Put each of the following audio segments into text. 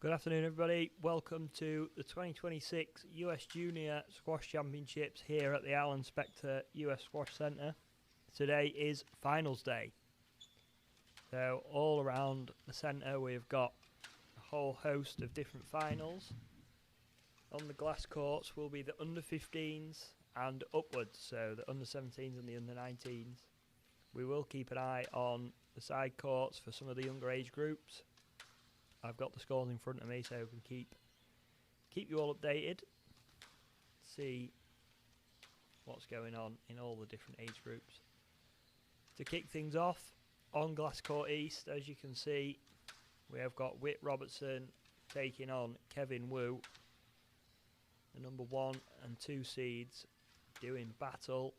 Good afternoon, everybody. Welcome to the 2026 US Junior Squash Championships here at the Alan Spector US Squash Centre. Today is finals day. So all around the centre we've got a whole host of different finals. On the glass courts will be the under 15s and upwards, so the under 17s and the under 19s. We will keep an eye on the side courts for some of the younger age groups. I've got the scores in front of me, so we can keep you all updated. See what's going on in all the different age groups. To kick things off, on glass court east, as you can see, we have got Whit Robertson taking on Kevin Wu. The number 1 and 2 seeds doing battle.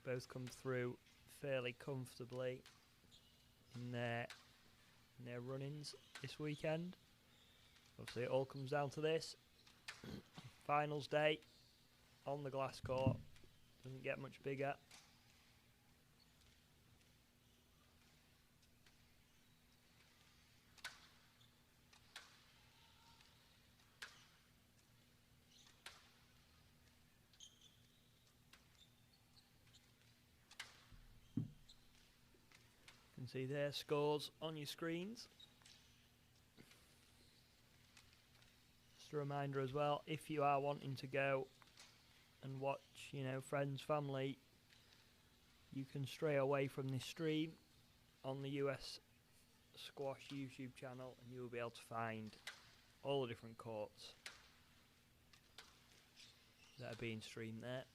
Both come through fairly comfortably in their run-ins this weekend. Obviously it all comes down to this. Finals day on the glass court. Doesn't get much bigger. You can see their scores on your screens. Just a reminder as well, if you are wanting to go and watch, friends, family, you can stray away from this stream on the US Squash YouTube channel and you'll be able to find all the different courts that are being streamed there.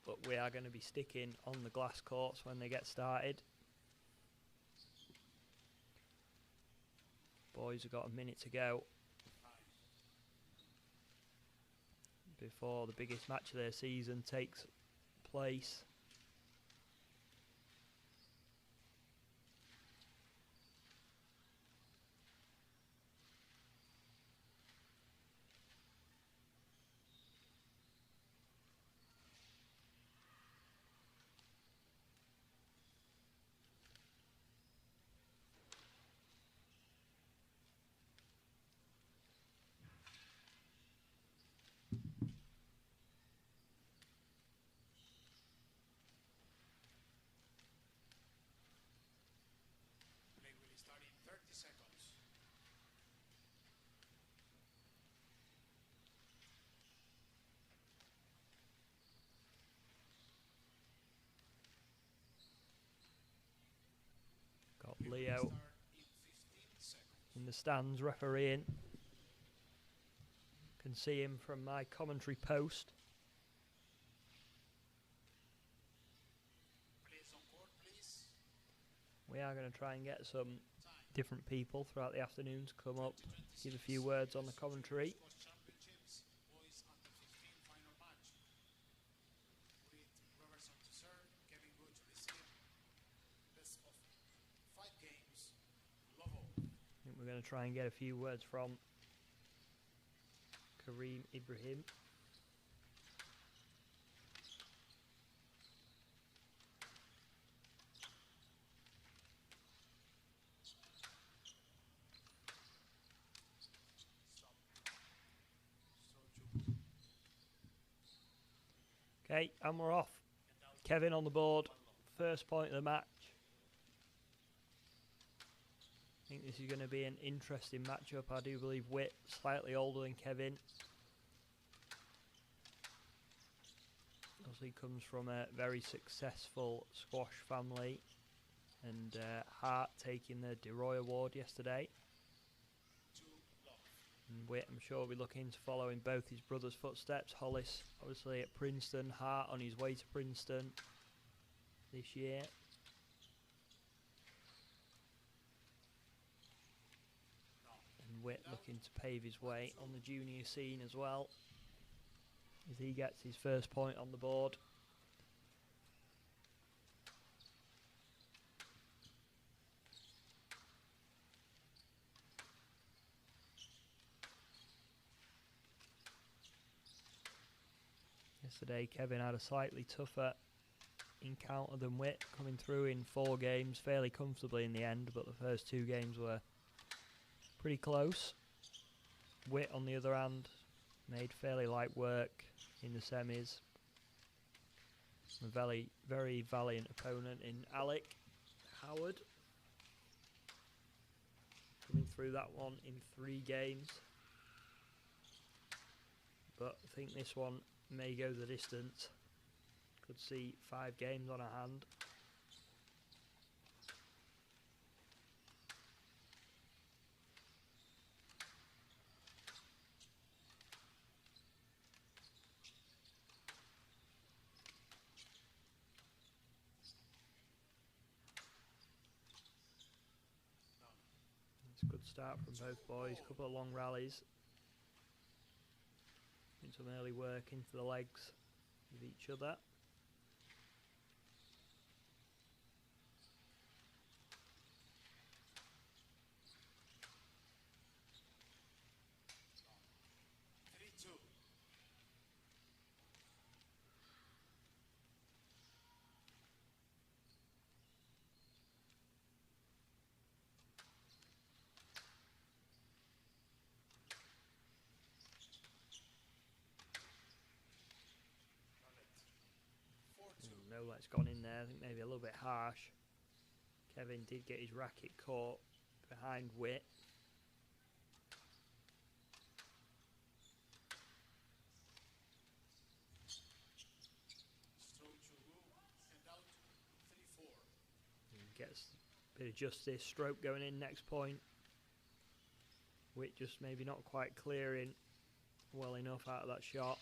But we are going to be sticking on the glass courts when they get started. Boys have got a minute to go before the biggest match of their season takes place. Got Leo in the stands refereeing. Can see him from my commentary post. We are going to try and get some different people throughout the afternoon to come up, give a few words on the commentary. I think we're going to try and get a few words from Kareem Ibrahim. Okay, and we're off. Kevin on the board, first point of the match. I think this is going to be an interesting matchup. I do believe Whit slightly older than Kevin. Obviously comes from a very successful squash family, and Hart taking the DeRoy Award yesterday. And Whit, I'm sure, will be looking to follow in both his brother's footsteps. Hollis obviously at Princeton, Hart on his way to Princeton this year. And Whit looking to pave his way on the junior scene as well, as he gets his first point on the board. Yesterday Kevin had a slightly tougher encounter than Whit, coming through in 4 games fairly comfortably in the end, but the first 2 games were pretty close. Witt, on the other hand, made fairly light work in the semis. A very valiant opponent in Alec Howard. Coming through that one in 3 games. But I think this one may go the distance. Could see 5 games on a hand. It's a good start from both boys. Couple of long rallies. Doing some early work into the legs with each other. No let's gone in there. I think maybe a little bit harsh. Kevin did get his racket caught behind Witt. Gets a bit of justice. Stroke going in next point. Witt just maybe not quite clearing well enough out of that shot.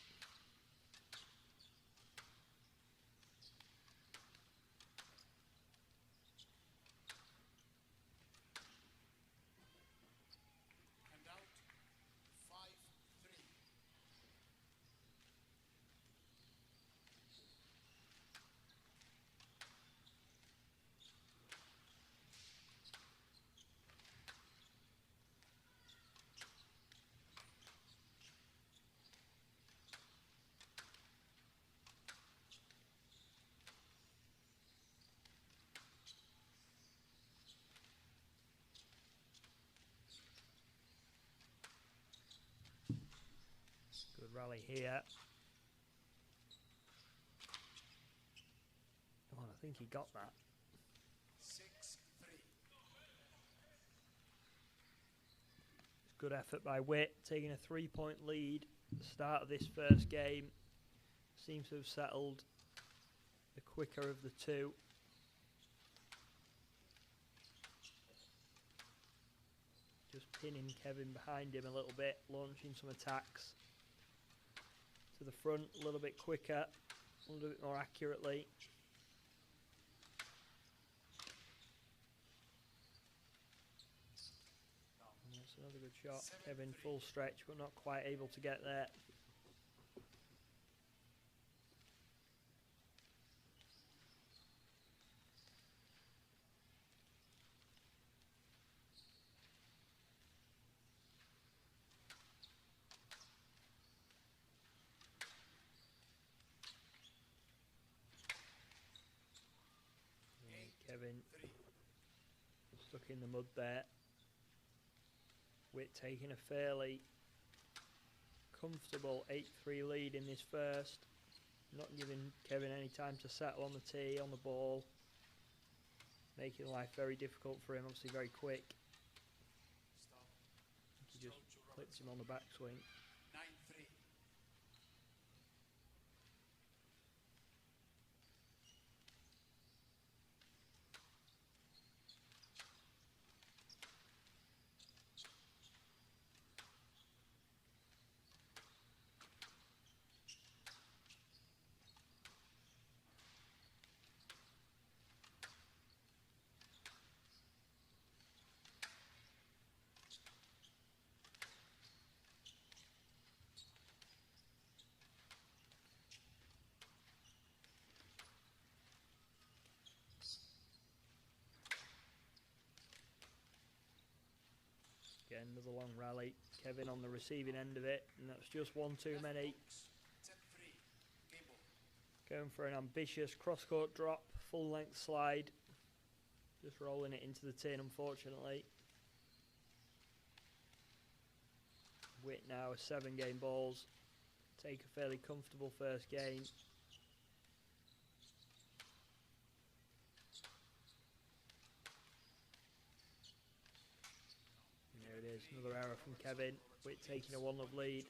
Good rally here. Oh, I think he got that. 6-3. Good effort by Witt, taking a 3-point lead at the start of this first game. Seems to have settled the quicker of the two. Just pinning Kevin behind him a little bit, launching some attacks to the front a little bit quicker, a little bit more accurately. And that's another good shot. Kevin full stretch but not quite able to get there. Kevin stuck in the mud there. Witt taking a fairly comfortable 8-3 lead in this first. Not giving Kevin any time to settle on the tee, on the ball. Making life very difficult for him, obviously very quick. He just clips him on the backswing. 9-3. Again, another long rally. Kevin on the receiving end of it, and that's just one too many. 10-3. Game ball. Going for an ambitious cross-court drop, full-length slide. Just rolling it into the tin, unfortunately. Witt now with 7 game balls. Take a fairly comfortable first game. And there it is, another error from Kevin. Witt taking a 1-love lead.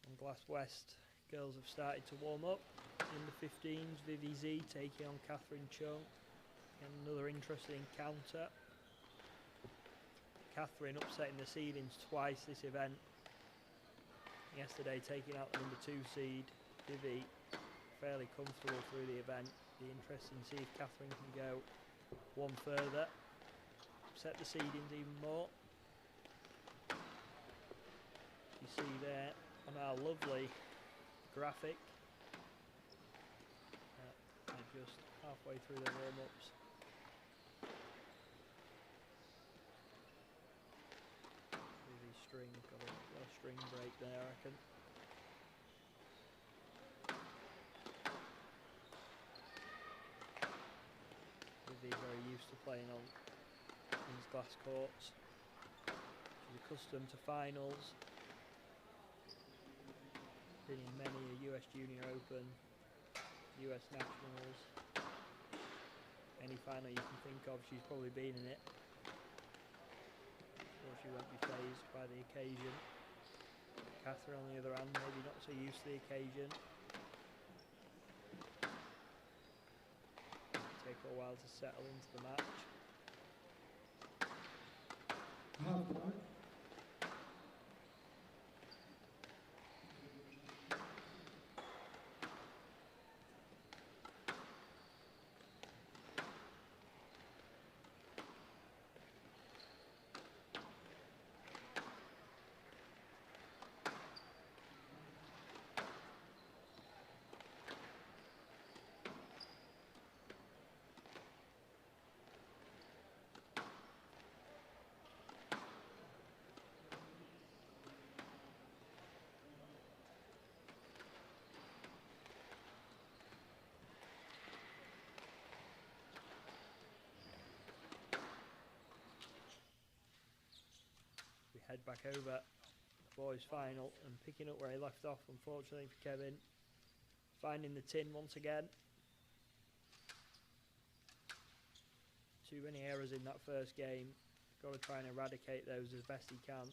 On Glass West, girls have started to warm up. In the 15s, Vivi Z taking on Catherine Chung. And another interesting encounter. Catherine upsetting the seedings twice this event. Yesterday taking out the number 2 seed, Vivi, fairly comfortable through the event. Be interesting to see if Catherine can go one further, upset the seedings even more. You see there on our lovely graphic, they're just halfway through their warm-ups. Got a string break there, I reckon. Vivi very used to playing on these glass courts. She's accustomed to finals. Been in many a US Junior Open, US Nationals. Any final you can think of, she's probably been in it. She won't be fazed by the occasion. Catherine, on the other hand, maybe not so used to the occasion. It'll take her a while to settle into the match. Head back over the boys final and picking up where he left off, unfortunately for Kevin. Finding the tin once again. Too many errors in that first game. Got to try and eradicate those as best he can.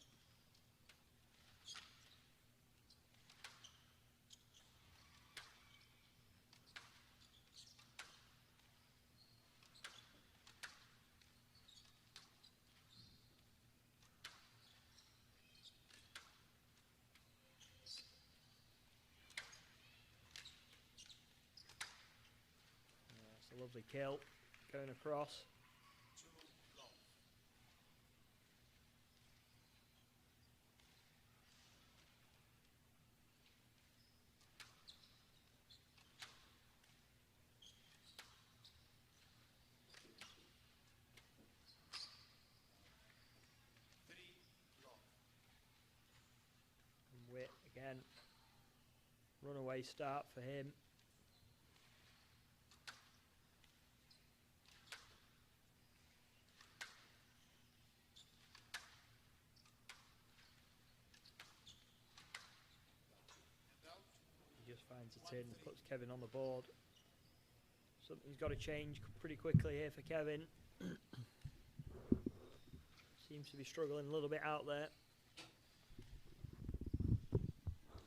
Lovely kill going across. And Witt again. Runaway start for him. Finds a tin, puts Kevin on the board. Something's got to change pretty quickly here for Kevin. Seems to be struggling a little bit out there.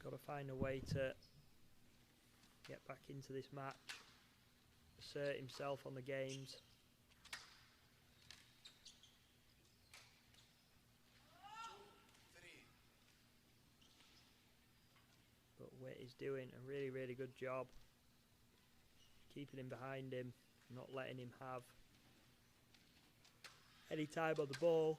Got to find a way to get back into this match, assert himself on the games. Witt is doing a really, really good job keeping him behind him, not letting him have any time on the ball.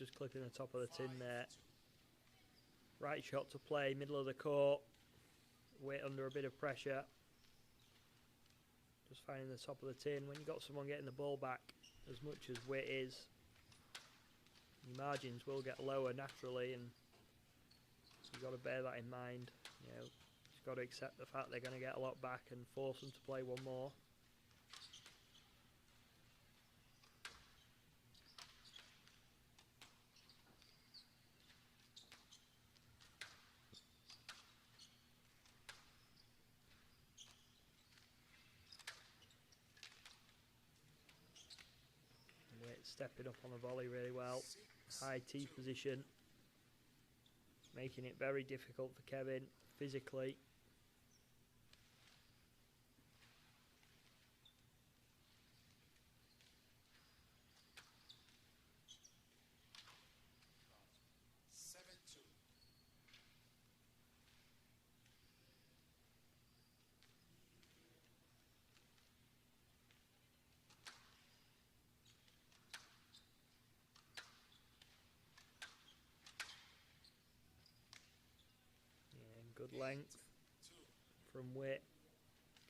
just clipping the top of the tin there. Right shot to play, middle of the court. Witt under a bit of pressure. Just finding the top of the tin. When you've got someone getting the ball back as much as Witt is, your margins will get lower naturally, and you've got to bear that in mind. You know, you've got to accept the fact they're going to get a lot back and force them to play one more. Witt stepping up on the volley really well. High tee position, making it very difficult for Kevin physically. Good length from Witt.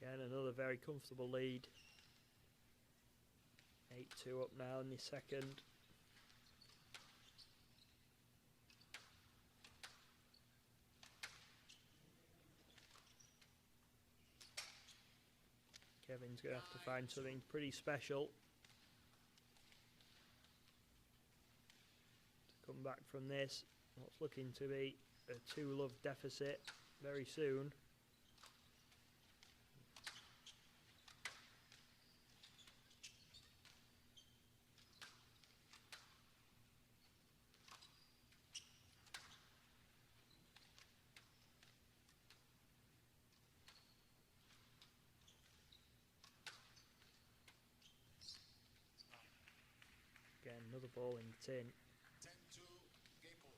Again, another very comfortable lead. 8-2 up now in the second. Kevin's going to have to find something pretty special to come back from this. What's looking to be a 2-love deficit very soon. Again, another ball in the tin. 10-2, game ball.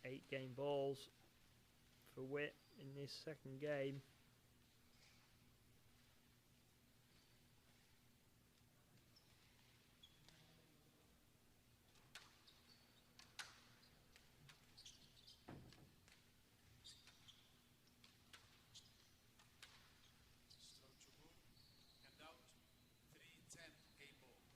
8 game balls for Witt in this second game. Stroke to move. And out. 3-10, game ball.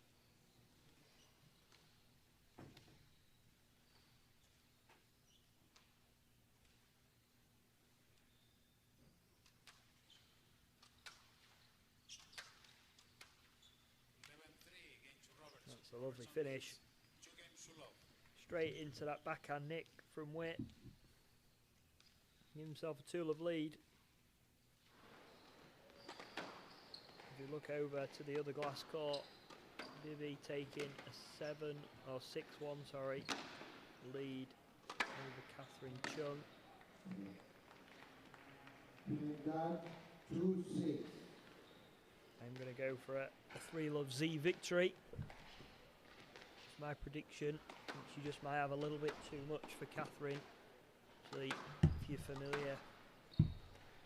That's a lovely finish. 2 games to love. Straight into that backhand nick from Witt. Give himself a 2-love lead. If you look over to the other glass court, Vivi taking a 7 or 6-1, sorry, lead over Catherine Chung. Trinidad 2-6. I'm going to go for a 3-love Z victory. It's my prediction. I think she just might have a little bit too much for Catherine. Actually, if you're familiar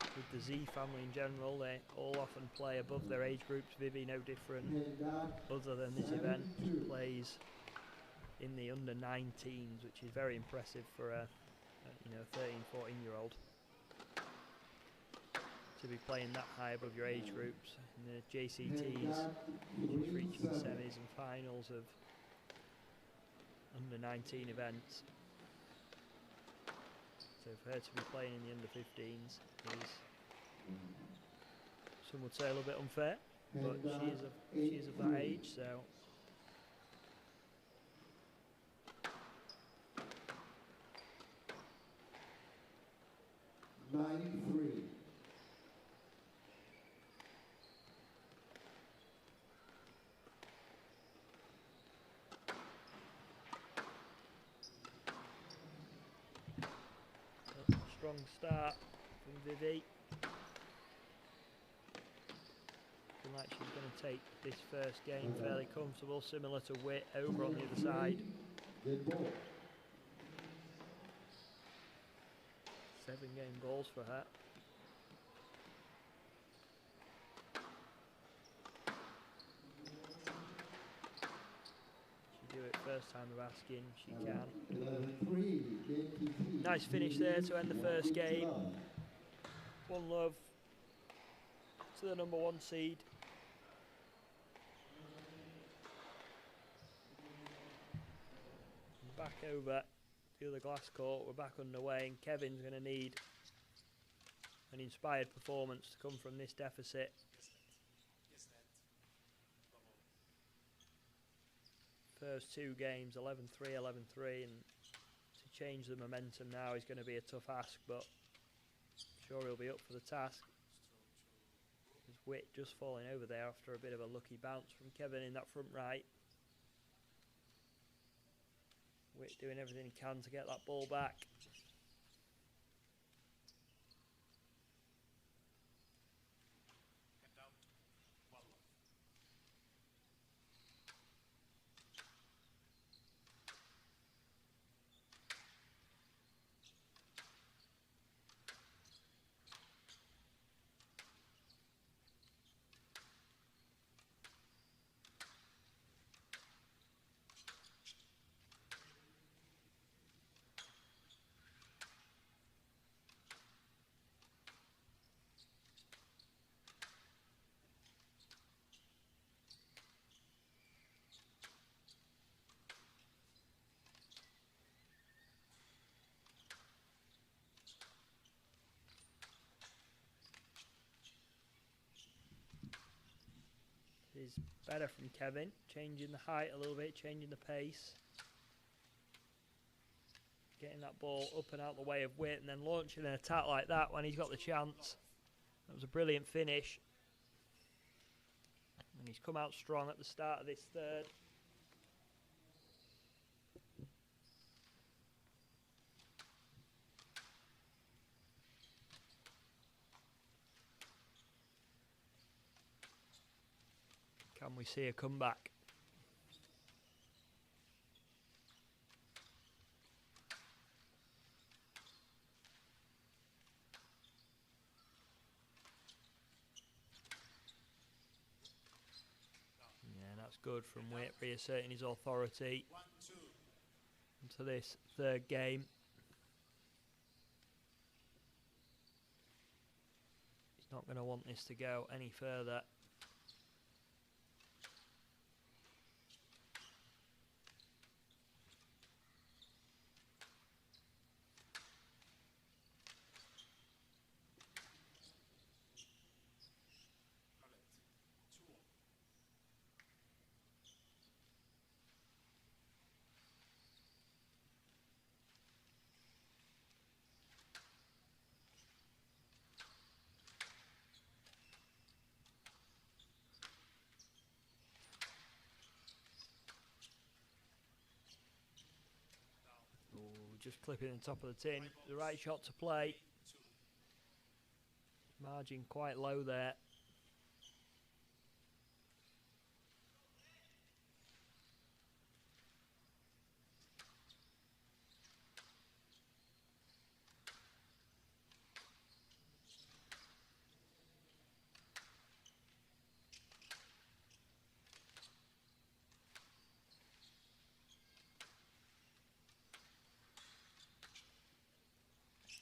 with the Z family in general, they all often play above their age groups. Vivi no different. Trinidad Other than this event, she 72. plays in the under-19s, which is very impressive for a 13, 14-year-old. To be playing that high above your age groups in the JCTs, Trinidad she's reaching 3-7. semis and finals of under-19 events. So for her to be playing in the under-15s is, some would say, a little bit unfair, but she is of that age, so. Nine-3. Strong start from Vivi. Looking like she's going to take this first game fairly comfortable, similar to Witt over on the other side. Good ball. 7 game balls for her. She do it first time of asking, she can. 11-3, JTT. Nice finish there to end the first game. 1-love to the number 1 seed. Back over to the glass court. We're back underway, and Kevin's going to need an inspired performance to come from this deficit. First 2 games, 11-3, 11-3, and to change the momentum now is going to be a tough ask, but I'm sure he'll be up for the task. There's Witt just falling over there after a bit of a lucky bounce from Kevin in that front right. Witt doing everything he can to get that ball back. Is better from Kevin, changing the height a little bit, changing the pace. Getting that ball up and out the way of Witt, and then launching an attack like that when he's got the chance. That was a brilliant finish. And he's come out strong at the start of this third. Can we see a comeback? Yeah, that's good from Witt, reasserting his authority into this third game. He's not going to want this to go any further. Just clipping the top of the tin. The right shot to play. Margin quite low there.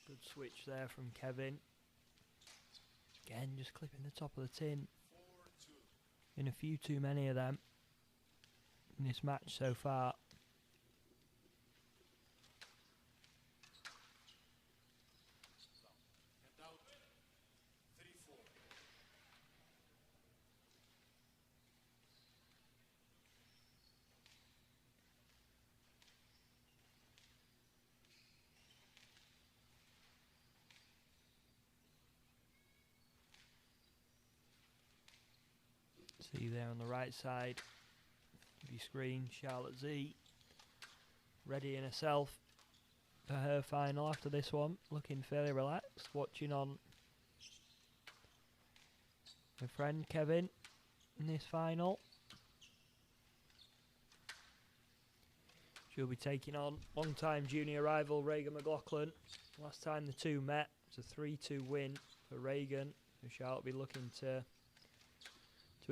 Good switch there from Kevin. Again, just clipping the top of the tin. Been a few too many of them in this match so far. See there on the right side of your screen, Charlotte Z readying herself for her final after this one, looking fairly relaxed, watching on her friend Kevin in this final. She'll be taking on long-time junior rival Regan McLaughlin. Last time the two met, it's a 3-2 win for Regan, who Charlotte will be looking to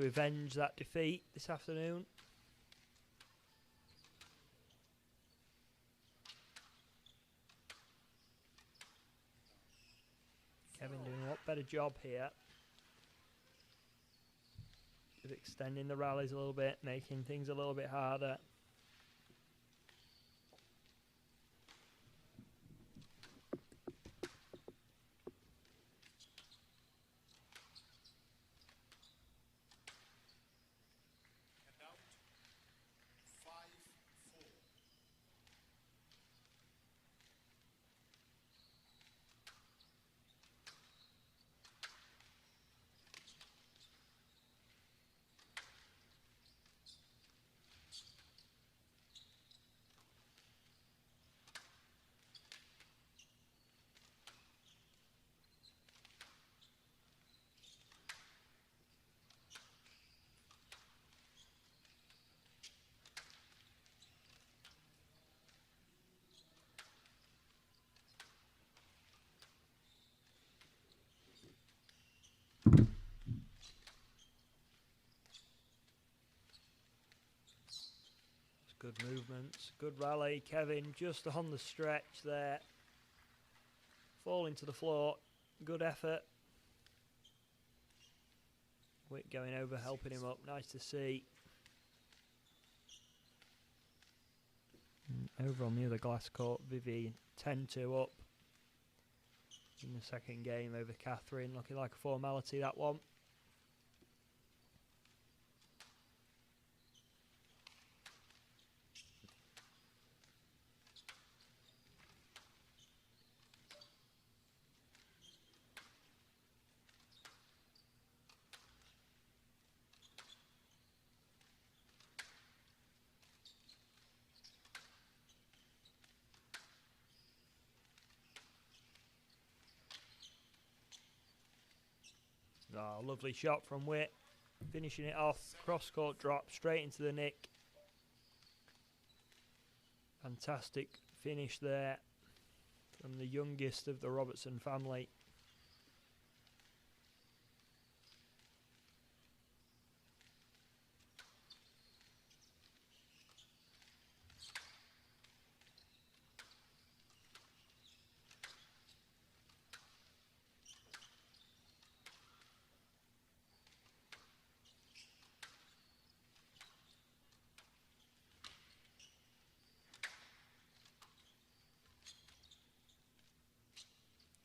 avenge that defeat this afternoon. better job here of extending the rallies a little bit, making things a little bit harder. And out. 5-4. Good movements, good rally. Kevin just on the stretch there. Falling to the floor. Good effort. Witt going over, helping him up. Nice to see. Over on the other glass court, Vivi 10-2 up in the second game over Catherine. Looking like a formality, that one. Oh, lovely shot from Witt. Finishing it off. Cross-court drop straight into the nick. Fantastic finish there from the youngest of the Robertson family.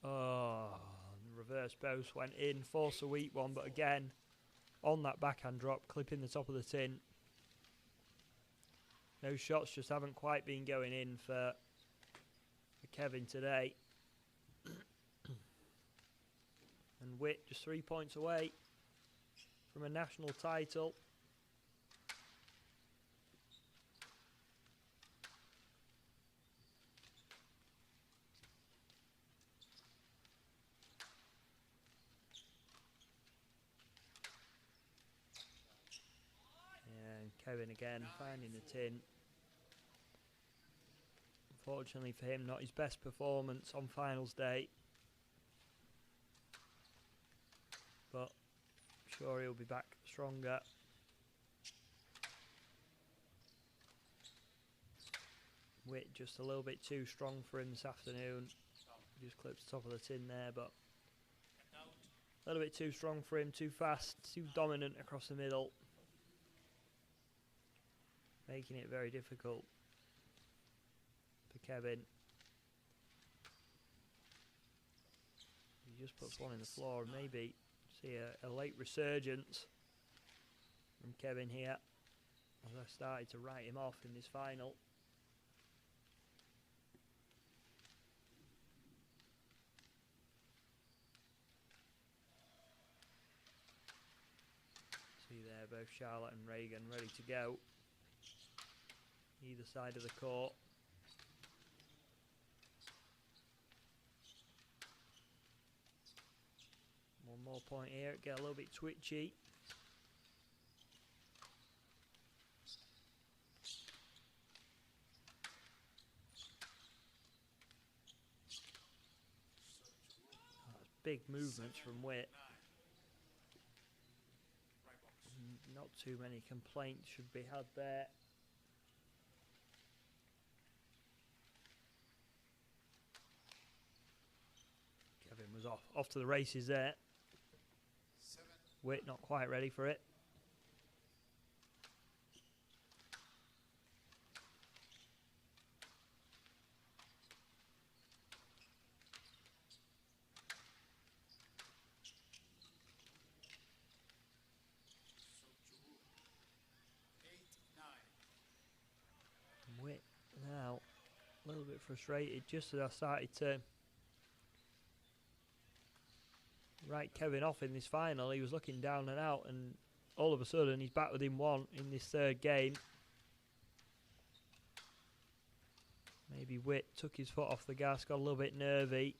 Oh, the reverse post went in. Force a weak one, but again, on that backhand drop, clipping the top of the tin. Those shots just haven't quite been going in for Kevin today. And Witt just 3 points away from a national title. And Kevin again finding the tin. Unfortunately for him, not his best performance on finals day. But I'm sure he'll be back stronger. Witt just a little bit too strong for him this afternoon. Just clips the top of the tin there, but a little bit too strong for him, too fast, too dominant across the middle. Making it very difficult for Kevin. He just puts one in the floor and maybe see a late resurgence from Kevin here, as I started to write him off in this final. See there, both Charlotte and Reagan ready to go. Either side of the court. One more point here, get a little bit twitchy. That's big movements from Witt. Not too many complaints should be had there. Kevin was off off to the races there. 7, Witt not quite ready for it. Sokjuhu. 8, 9. Witt now a little bit frustrated just as I started to write Kevin off in this final. He was looking down and out, and all of a sudden he's back within one in this third game. Maybe Witt took his foot off the gas, got a little bit nervy.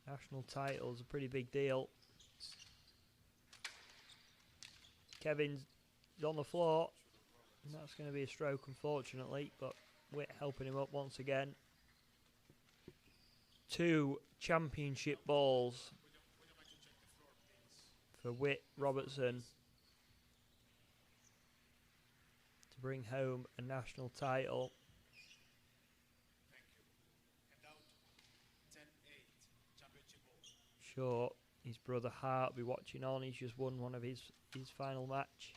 National title's a pretty big deal. Kevin's on the floor. And that's going to be a stroke, unfortunately, but Witt helping him up once again. 2 championship balls Would you like to check the floor, please? for Witt Robertson to bring home a national title. Thank you. Hand out 10-8. Championship ball. Sure, his brother Hart will be watching on. He's just won one of his final match.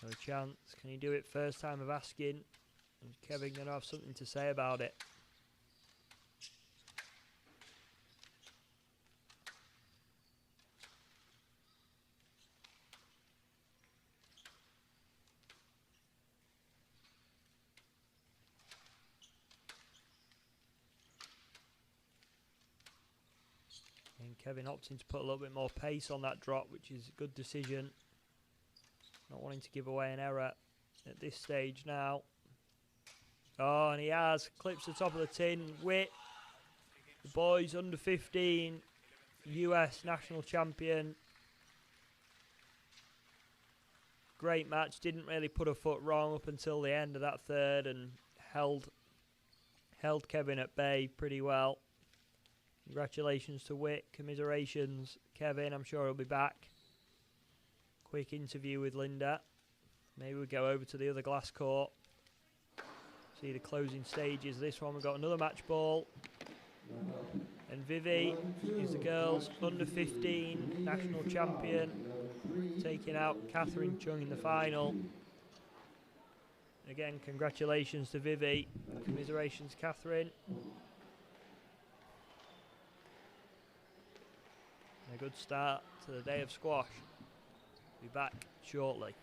No chance. Can he do it first time of asking? And Kevin going to have something to say about it. And Kevin opting to put a little bit more pace on that drop, which is a good decision. Not wanting to give away an error at this stage now. Oh, and he has. Clips the top of the tin. Witt, the boys under 15, US national champion. Great match. Didn't really put a foot wrong up until the end of that third and held Kevin at bay pretty well. Congratulations to Witt. Commiserations, Kevin. I'm sure he'll be back. Quick interview with Linda. Maybe we'll go over to the other glass court. See the closing stages. This one we've got another match ball. And Vivi is the girls under 15 national champion, taking out Catherine Chung in the final. Again, congratulations to Vivi. Commiserations, Catherine. A good start to the day of squash. Be back shortly.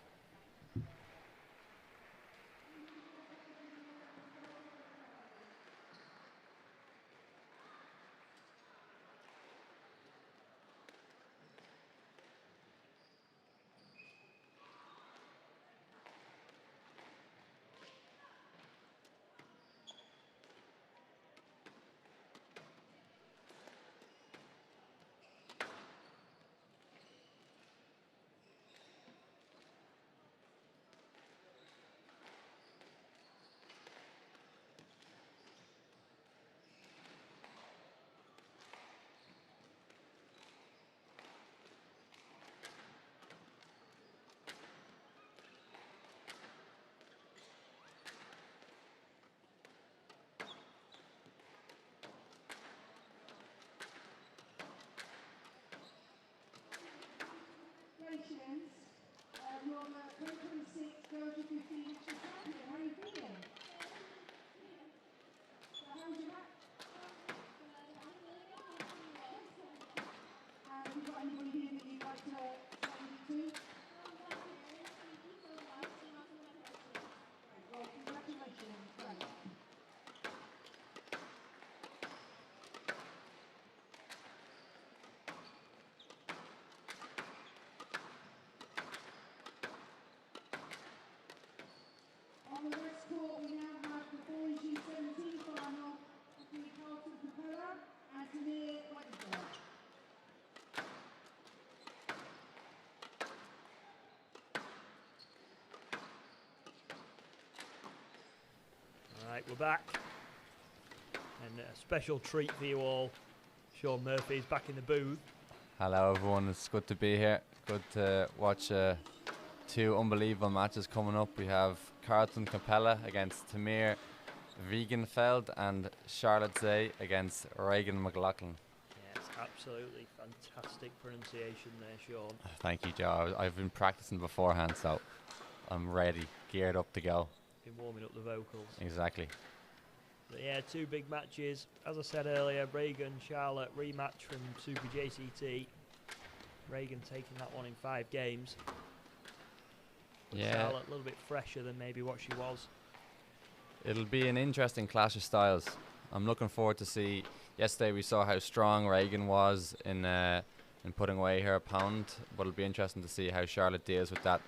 Congratulations. You're the 2026 Girls to 15 National Champion. How are you feeling? So how was your match? Have you got anybody here that you'd like to send it to? Great. Well, congratulations. Great. On the West Court, we now have the boys U17 final between Carlton Capella and Samir Wednesday. Alright, we're back. And a special treat for you all. Sean Murphy's back in the booth. Hello everyone, it's good to be here. Good to watch a two unbelievable matches coming up. We have Carlton Capella against Tamir Wiegenfeld and Charlotte Zay against Reagan McLaughlin. Yes, absolutely fantastic pronunciation there, Sean. Thank you, Joe. I've been practicing beforehand, so I'm ready, geared up to go. Been warming up the vocals. Exactly. But yeah, two big matches. As I said earlier, Reagan, Charlotte rematch from Super JCT. Reagan taking that one in 5 games. But Yeah. Charlotte a little bit fresher than maybe what she was. It'll be an interesting clash of styles. I'm looking forward to see. Yesterday we saw how strong Reagan was in putting away her opponent, but it'll be interesting to see how Charlotte deals with that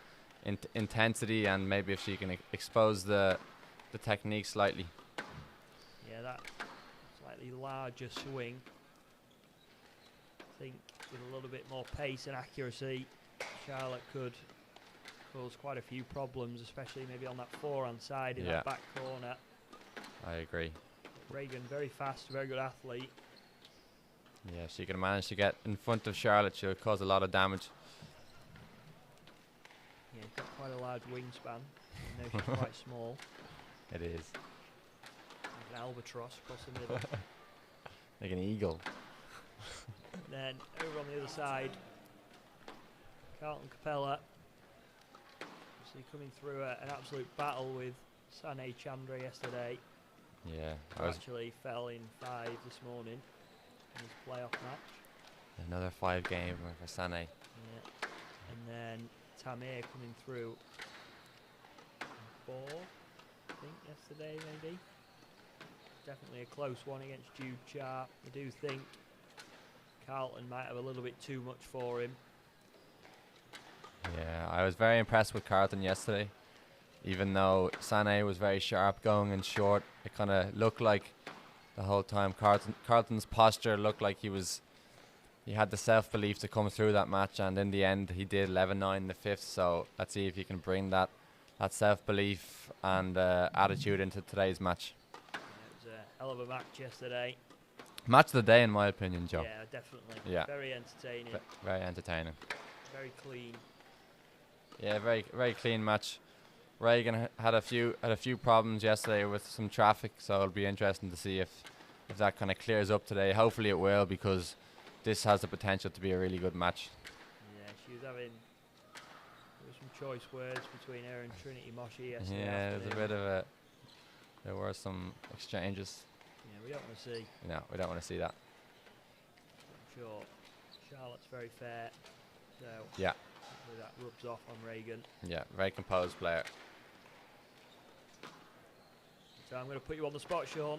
intensity and maybe if she can expose the technique slightly. Yeah, that slightly larger swing. I think with a little bit more pace and accuracy, Charlotte could cause quite a few problems, especially maybe on that forehand side in that back corner. I agree. But Reagan, very fast, very good athlete. Yeah, she can manage to get in front of Charlotte. She'll cause a lot of damage. Yeah, he's got quite a large wingspan. I know she's quite small. It is. Like an albatross across the middle. Like an eagle. And then over on the other side, Carlton Capella. Obviously coming through an absolute battle with Sane Chandra yesterday. Yeah. Who actually fell in 5 this morning in his playoff match. Another 5 game for Sane. Yeah. And then Tamir coming through 4, I think, yesterday maybe. Definitely a close one against Jude Sharp. I do think Carlton might have a little bit too much for him. Yeah, I was very impressed with Carlton yesterday. Even though Sane was very sharp going in short, it kind of looked like the whole time Carlton's posture looked like he had the self-belief to come through that match, and in the end he did 11-9 in the 5th, so let's see if he can bring that self-belief and attitude into today's match. Yeah, it was a hell of a match yesterday. Match of the day in my opinion, Joe. Yeah, definitely. Yeah. Very entertaining. Very entertaining. Very clean. Yeah, very very clean match. Reagan had a few problems yesterday with some traffic, so it'll be interesting to see if that kind of clears up today. Hopefully it will, because this has the potential to be a really good match. Yeah, she was having some choice words between her and Trinity Moshi yesterday. Yeah, there were some exchanges. Yeah, we don't want to see. No, we don't want to see that. I'm sure Charlotte's very fair, so Yeah. hopefully that rubs off on Reagan. Yeah, very composed player. So I'm going to put you on the spot, Sean.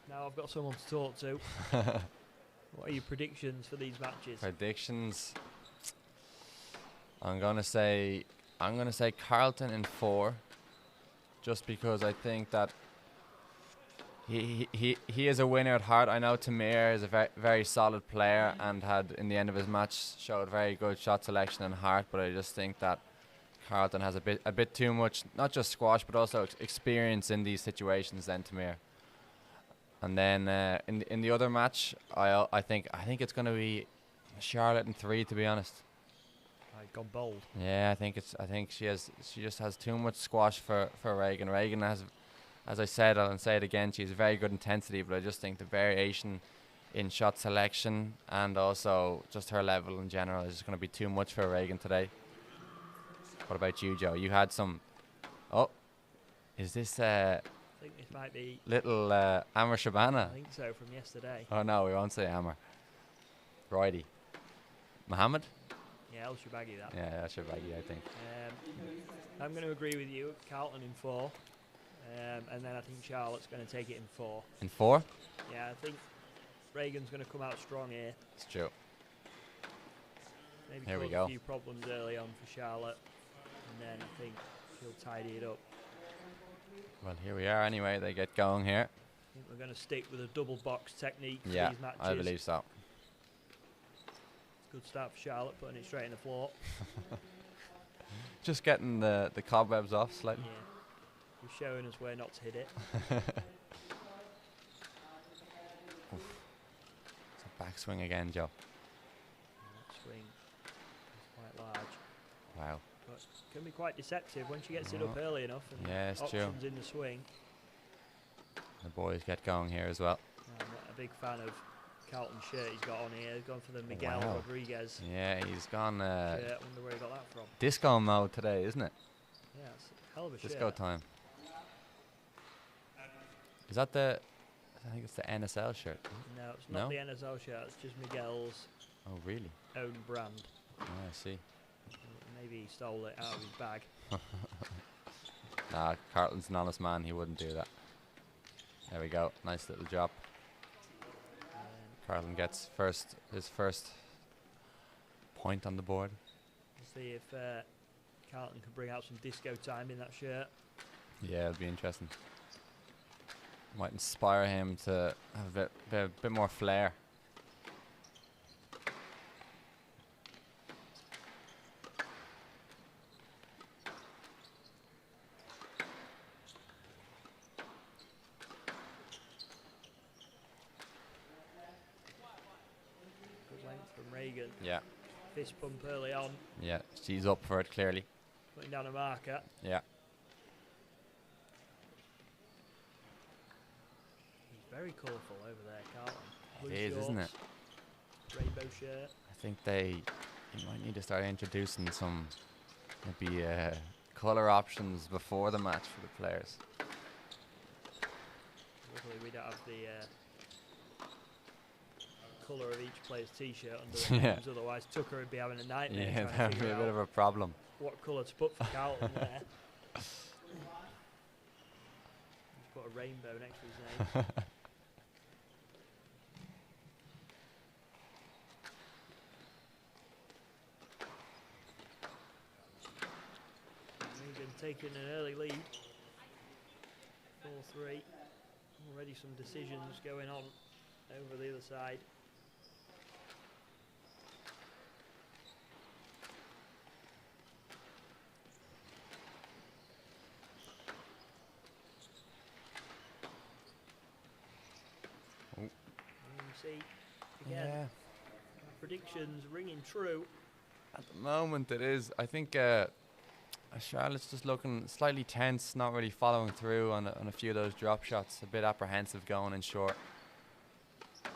Now I've got someone to talk to. What are your predictions for these matches? Predictions. I'm gonna say Carlton in 4, just because I think that he is a winner at heart. I know Tamir is a very very solid player and had in the end of his match showed very good shot selection and heart, but I just think that Carlton has a bit too much, not just squash but also experience in these situations than Tamir. And then in the other match, I think it's going to be Charlotte in 3, to be honest. I've gone bold. Yeah, I think she just has too much squash for Reagan. Reagan has, as I said, I'll say it again, she's very good intensity, but I just think the variation in shot selection and also just her level in general is just going to be too much for Reagan today. What about you, Joe? You had some. Oh, is this I think this might be. little Amr Shabana? I think so, from yesterday. Oh no, we won't say Amr. Righty. Mohammed? Yeah, El Shabagi that. Yeah, that's Shabagi, I think. I'm going to agree with you. Carlton in 4. And then I think Charlotte's going to take it in 4. In 4? Yeah, I think Reagan's going to come out strong here. It's true. Maybe Here we cause go. a few problems early on for Charlotte. And then I think she'll tidy it up. Well, here we are anyway. They get going here. I think we're going to stick with a double box technique for Yeah, these matches. I believe so. Good start for Charlotte, putting it straight in the floor. Just getting the cobwebs off slightly. Yeah. You're showing us where not to hit it. It's a backswing again, Joe. That swing is quite large. Wow. But can be quite deceptive when she gets it up early enough and Yeah, it's true. options in the swing. The boys get going here as well. I'm a big fan of Carlton's shirt he's got on here. He's gone for the Miguel Wow. Rodriguez Yeah, he's gone shirt. I wonder where he got that from. disco mode today, isn't it? Yeah, it's a hell of a Disco shirt. time. Is that the? I think it's the NSL shirt. No, it's No? not the NSL shirt. It's just Miguel's Oh, really? own brand. Oh, I see. Maybe he stole it out of his bag. Nah, Carlton's an honest man. He wouldn't do that. There we go. Nice little drop. Carlton gets his first point on the board. We'll see if Carlton can bring out some disco time in that shirt. Yeah, it'll be interesting. Might inspire him to have a bit more flair. Good length from Reagan. Yeah, Fist pump early on, yeah. She's up for it clearly. putting down a marker. Yeah. He's very colourful over there, Carlton. It Blue is, isn't it? shorts, Rainbow shirt. I think you might need to start introducing some maybe colour options before the match for the players. Luckily we don't have the colour of each player's t-shirt under their Yeah. names, otherwise Tucker would be having a nightmare Yeah, trying to that'd be figure a bit out of a problem. what colour to put for Carlton there. Just put a rainbow next to his name. Reagan taking an early lead. 4-3. Already some decisions going on over the other side. Oh. And you see, again, predictions ringing true. At the moment it is. I think Charlotte's just looking slightly tense, not really following through on a few of those drop shots. A bit apprehensive going in short.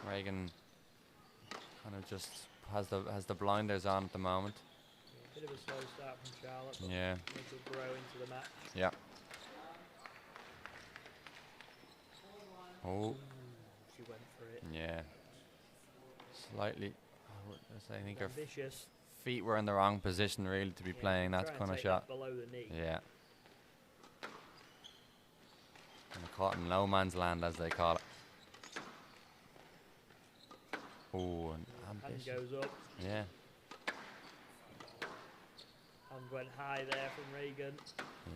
Reagan kind of just has the blinders on at the moment. Yeah, bit of a slow start from Charlotte, but Yeah, it'll grow into the match. yeah. Oh, She went for it. yeah. Slightly. I think her Ambitious. feet were in the wrong position really to be Yeah, playing that try and kind of take shot. that below the knee. Yeah. And caught in no man's land, as they call it. Oh, an Hand ambition. goes up. Yeah. Hand went high there from Reagan.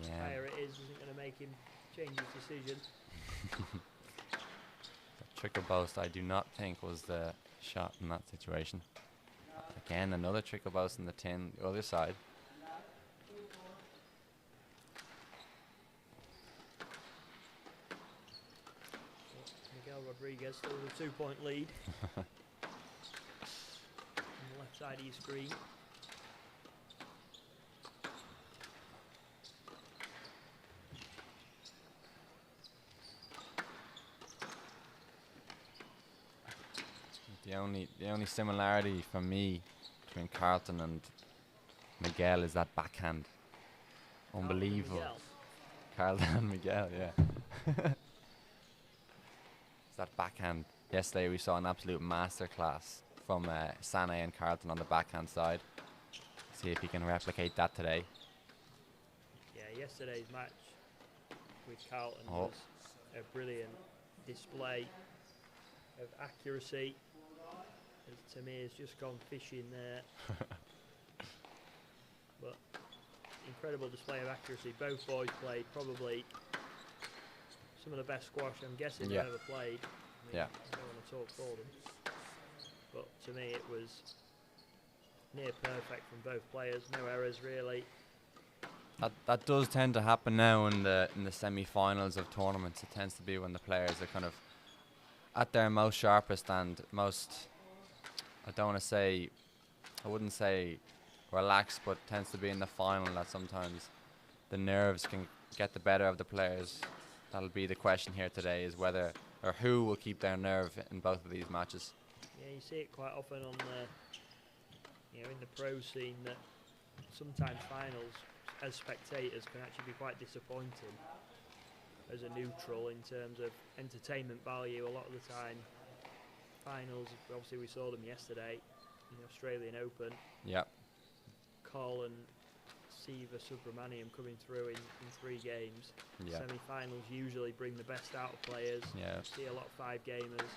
Yeah. Higher it is, isn't going to make him change his decision. The trickle boast, I do not think was the shot in that situation. Again, another trickle boast in the tin, the other side. Miguel Rodriguez still with a 2-point lead. On the left side of your screen. The only similarity for me between Carlton and Miguel is that backhand. Unbelievable. Miguel. Carlton and Miguel, yeah. It's that backhand. Yesterday we saw an absolute masterclass from Sané and Carlton on the backhand side. See if he can replicate that today. Yeah, yesterday's match with Carlton Oh. was a brilliant display of accuracy. As Tamir's just gone fishing there. But incredible display of accuracy. Both boys played probably some of the best squash I'm guessing Yeah. they've ever played. I mean, Yeah. I don't want to talk for them. But to me it was near perfect from both players. No errors really. That does tend to happen now in the semi-finals of tournaments. It tends to be when the players are kind of at their most sharpest and most, I wouldn't say relaxed, but tends to be in the final that sometimes the nerves can get the better of the players. That'll be the question here today, is whether or who will keep their nerve in both of these matches. Yeah, you see it quite often on the, in the pro scene, that sometimes finals, as spectators, can actually be quite disappointing as a neutral in terms of entertainment value. A lot of the time, finals, obviously we saw them yesterday in the Australian Open. Yeah, Colin, Siva Subramaniam coming through in 3 games. yeah, Semi-finals usually bring the best out of players. yeah. See a lot of 5-gamers.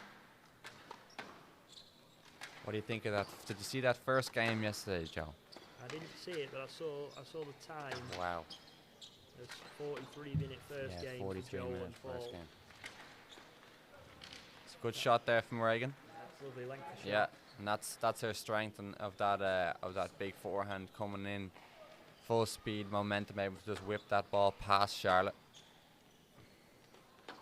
What do you think of that? Did you see that first game yesterday, Joe? I didn't see it, but I saw the time. Wow. It's 43-minute first Yeah, game 43 for Joel minute and first Paul. game. It's a good shot there from Reagan. That's lovely length of shot. Yeah, and that's her strength, and of that big forehand coming in, full speed, momentum, able to just whip that ball past Charlotte. If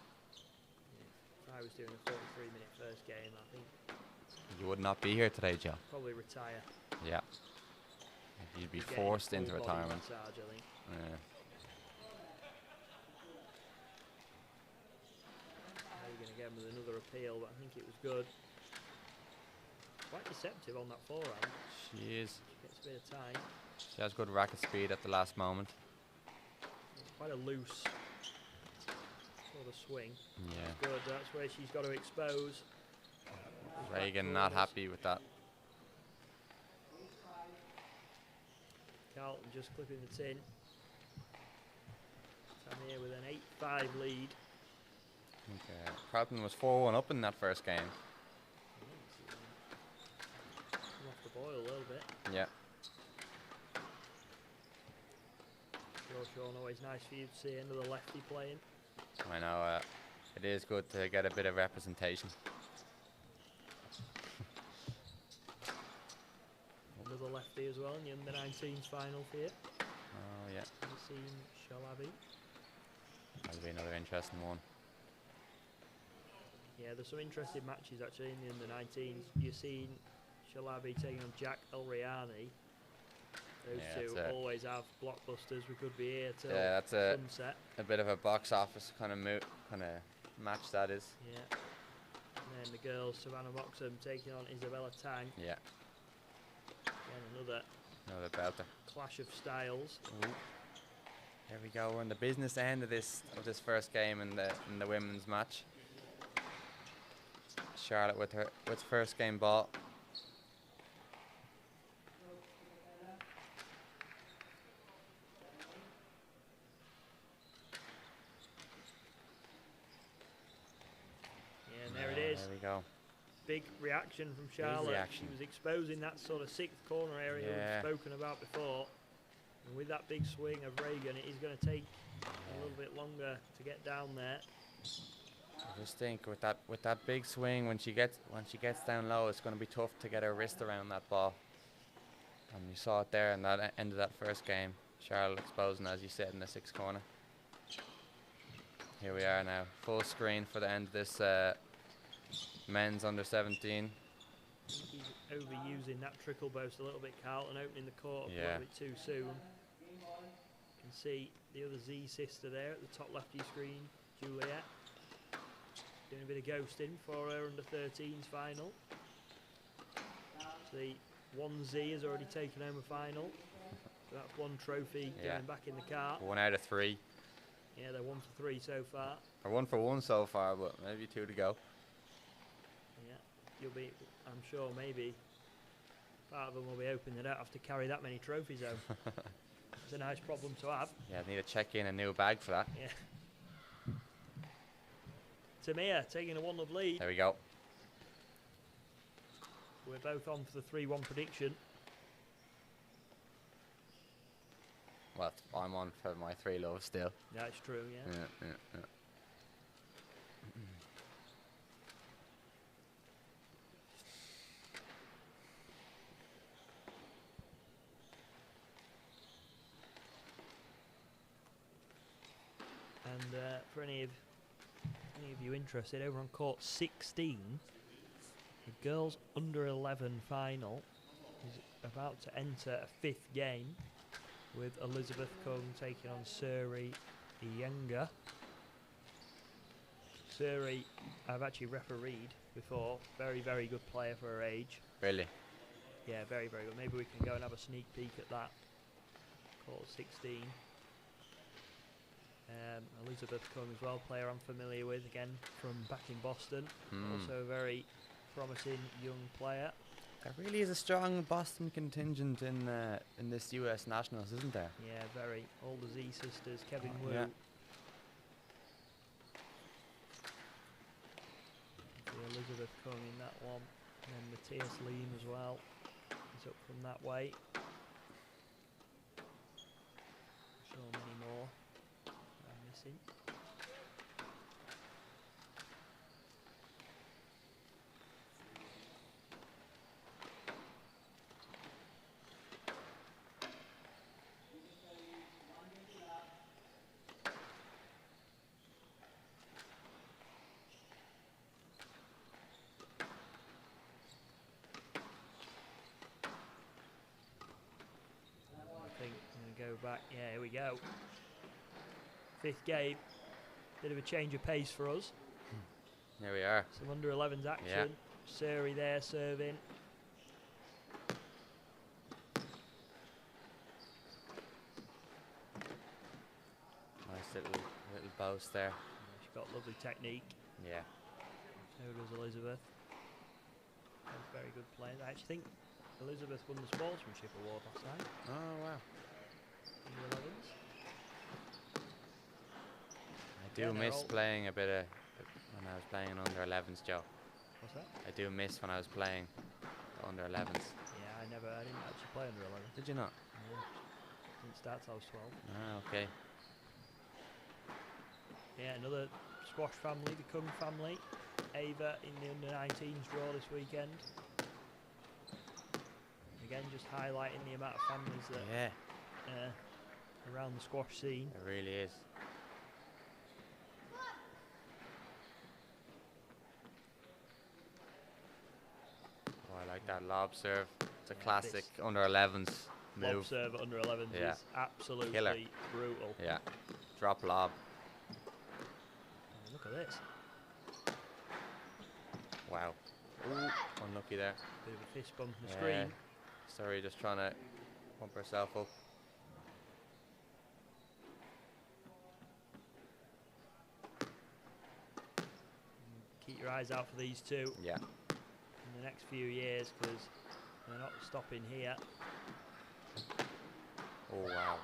I was doing a 43-minute first game, I think You would not be here today, Joe. I'd probably retire. Yeah. You'd be Getting a forced into full body retirement. massage, I think. Yeah. Now you're going to get him with another appeal, but I think it was good. Quite deceptive on that forehand. She is. Gets a bit of time. She has good racket speed at the last moment. It's quite a loose sort of swing. Yeah. Good, that's where she's got to expose. Reagan not happy with that. Carlton just clipping the tin. Tamir with an 8-5 lead. Okay. Carlton was 4-1 up in that first game. Come off the boil a little bit. Yeah. Sure, Sean, always nice for you to see another lefty playing. I know. It is good to get a bit of representation. Another lefty as well in the under-19s final for you. Oh yeah. Yassine Shalabi. That'll be another interesting one. Yeah, there's some interesting matches actually in the under-19s. Yassine Shalabi taking on Jack Elriani. Those Yeah, two that's always have blockbusters. We could be here till Yeah, that's a sunset. bit of a box office kind of match that is. Yeah. And then the girls, Savannah Moxham taking on Isabella Tang. Yeah. Again, Another belter. clash of styles. Ooh. Here we go. We're in the business end of this first game in the women's match. Charlotte with first game ball. Yeah, and there it is. There we go. Big reaction from Charlotte. reaction. She was exposing that sort of 6th corner area Yeah. we've spoken about before. And with that big swing of Reagan, it is going to take a little bit longer to get down there. I just think with that big swing, when she gets down low, it's going to be tough to get her wrist around that ball. And you saw it there in that end of that first game. Charlotte exposing, as you said, in the 6th corner. Here we are now, full screen for the end of this men's under 17. I think he's overusing that trickle boast a little bit, Carlton, opening the court up a Yeah. little bit too soon. You can see the other Z sister there at the top left of your screen, Juliet. Doing a bit of ghosting for her under 13s final. The 1Z has already taken home a final. So that's one trophy Yeah. going back in the car. 1 out of 3. Yeah, they're 1 for 3 so far. Or 1 for 1 so far, but maybe 2 to go. Yeah, you'll be, I'm sure maybe part of them will be hoping they don't have to carry that many trophies home. It's a nice problem to have. Yeah, I need to check in a new bag for that. Yeah. Tamir taking a 1-0 lead. There we go. We're both on for the 3-1 prediction. Well, I'm on for my 3 loves still. That's true, yeah. Yeah. And for any of you interested, over on court 16, the girls under 11 final, is about to enter a 5th game with Elizabeth Kung taking on Suri Iyengar. Suri, I've actually refereed before. Very, very good player for her age. Really? Yeah, very, very good. Maybe we can go and have a sneak peek at that. Call 16. Elizabeth Kung as well, player I'm familiar with, again from back in Boston. Also a very promising young player. There really is a strong Boston contingent in this US Nationals, isn't there? Yeah, very. All the Z sisters, Kevin Wu. Yeah. The Elizabeth Kung in that one. And then Matthias Lean as well. He's up from that way. So many more I'm missing. I think I'm going to go back. Yeah, here we go. 5th game. Bit of a change of pace for us. Here we are. Some under 11s action. Suri there serving. Nice little boast there. She's got lovely technique. Yeah. So does Elizabeth. Both very good players. I actually think Elizabeth won the sportsmanship award last night. Oh wow. In the 11s. I do Yeah, they're miss all- playing a bit of when I was playing under 11s, Joe. What's that? I do miss when I was playing under 11s. Yeah, I didn't actually play under 11. Did you not? No, didn't start till I was 12. Ah, okay. Yeah, another squash family, the Kung family. Ava in the under 19s draw this weekend. Again, just highlighting the amount of families that Yeah, around the squash scene. it really is. Oh, I like that lob serve. It's a Yeah, classic this under 11s Lob move. serve at under 11s Yeah. is absolutely Killer. brutal. Yeah, drop lob. Oh, look at this. Wow. Ooh, unlucky there. Bit of a fist bump on the Yeah. screen. Sorry, just trying to pump herself up. Keep your eyes out for these two Yeah. in the next few years because they're not stopping here. Oh wow,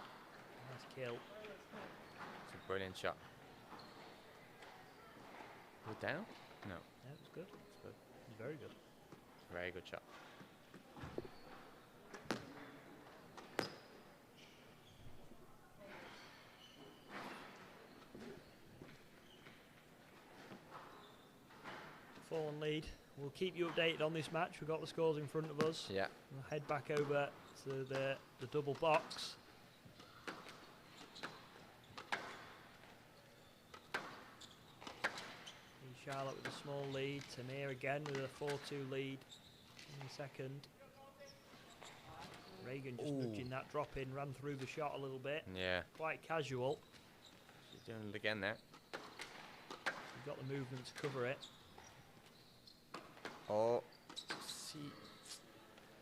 Nice kill. it's a brilliant shot. Put down? No, Yeah, it was good. it's good. It was very good. Very good shot. Fallen lead. We'll keep you updated on this match. We've got the scores in front of us. Yeah. We'll head back over to the double box. Charlotte with a small lead. Tamir again with a 4-2 lead in the second. Reagan just Ooh. nudging that drop in, ran through the shot a little bit. Yeah. Quite casual. She's doing it again there. She's got the movement to cover it. Oh. See,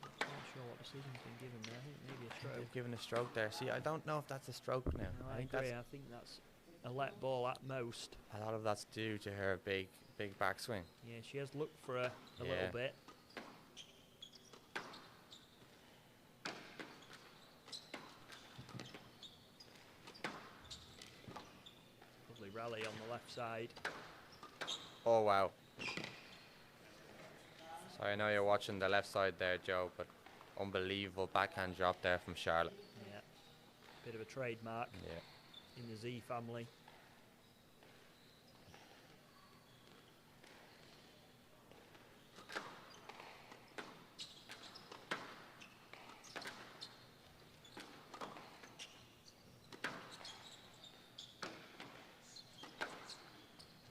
Not sure what decision's been given there. I think maybe a stroke. they've given a stroke there. See, I don't know if that's a stroke now. No, I I think agree. I think that's a let ball at most. a lot of that's due to her big backswing. Yeah, she has looked for a Yeah. little bit. Lovely rally on the left side. Oh wow. Sorry, I know you're watching the left side there, Joe, but unbelievable backhand drop there from Charlotte. Yeah, bit of a trademark Yeah. in the Z family.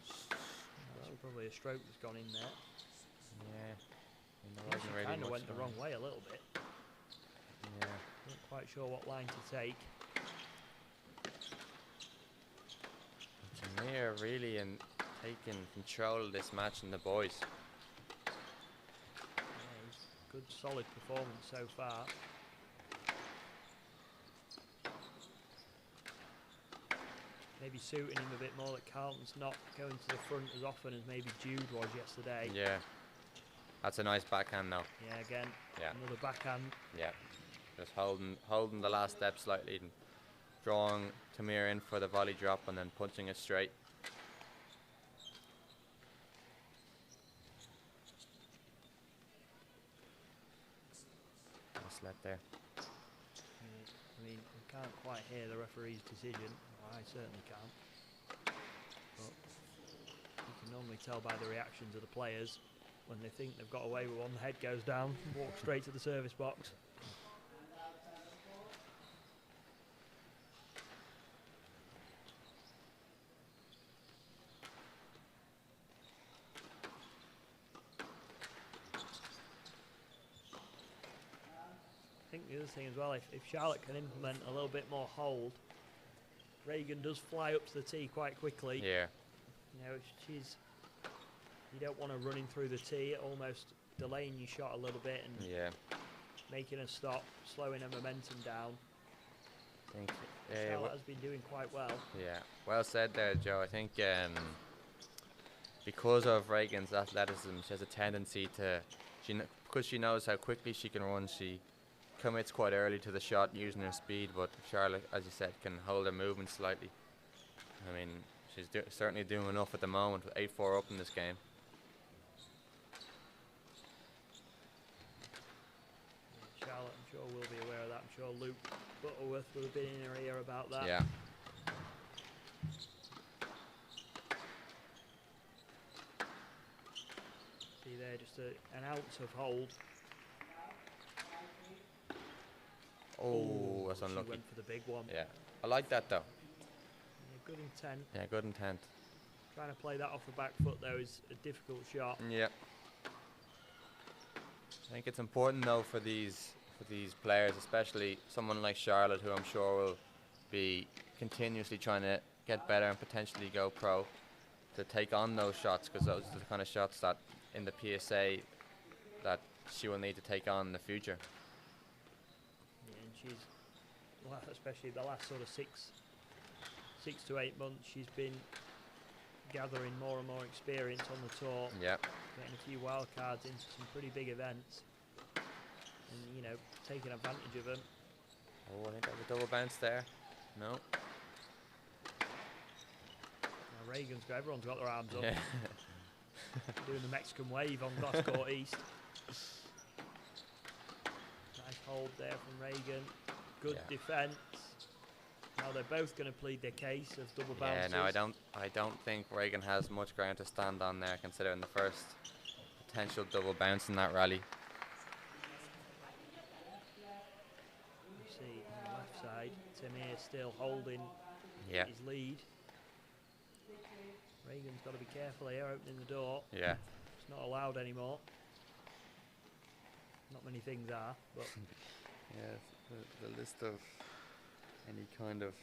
That's probably a stroke that's gone in there. Yeah. And there She wasn't really kind of much went the going wrong on. way a little bit. Yeah. Not quite sure what line to take. Tamir really in taking control of this match in the boys. Yeah, good solid performance so far. Maybe suiting him a bit more that Carlton's not going to the front as often as maybe Jude was yesterday. Yeah. That's a nice backhand now. Yeah, again, Yeah. another backhand. Yeah. Just holding the last step slightly and drawing Tamir in for the volley drop and then punching it straight. Nice let there. I mean, we can't quite hear the referee's decision. Well, I certainly can't. But you can normally tell by the reactions of the players when they think they've got away with one, the head goes down, walk straight to the service box. I think the other thing as well, if Charlotte can implement a little bit more hold, Reagan does fly up to the tee quite quickly. Yeah. You know, you don't want her running through the tee, almost delaying your shot a little bit and Yeah. making her stop, slowing her momentum down. I think, Charlotte has been doing quite well. yeah. Well said there, Joe. I think because of Reagan's athleticism, she has a tendency to, because she knows how quickly she can run, she commits quite early to the shot using her speed, but Charlotte, as you said, can hold her movement slightly. I mean, she's certainly doing enough at the moment with 8-4 up in this game. Charlotte, I'm sure, will be aware of that. I'm sure Luke Butterworth will have been in her ear about that. Yeah. See there, just an ounce of hold. Oh, that's she unlucky. went for the big one. Yeah. I like that though. Yeah, good intent. Yeah, good intent. Trying to play that off the back foot though is a difficult shot. Yeah. I think it's important though for these players, especially someone like Charlotte, who I'm sure will be continuously trying to get better and potentially go pro, to take on those shots, because those are the kind of shots that in the PSA that she will need to take on in the future. Yeah, and she's, well, especially the last sort of six to 8 months, she's been gathering more and more experience on the tour. Yeah. Getting a few wild cards into some pretty big events, and you know, taking advantage of them. Oh, I think that was a double bounce there. No. Now Reagan's got, everyone's got their arms up, Yeah. doing the Mexican wave on Glasgow East. Nice hold there from Reagan. Good Yeah. defence. Now they're both going to plead their case of double Yeah. bounces. Now I don't think Reagan has much ground to stand on there, considering the first potential double bounce in that rally. You see on the left side, Tamir still holding Yeah. his lead. Reagan's got to be careful here, opening the door. Yeah. It's not allowed anymore. Not many things are, but Yeah. The list of any kind of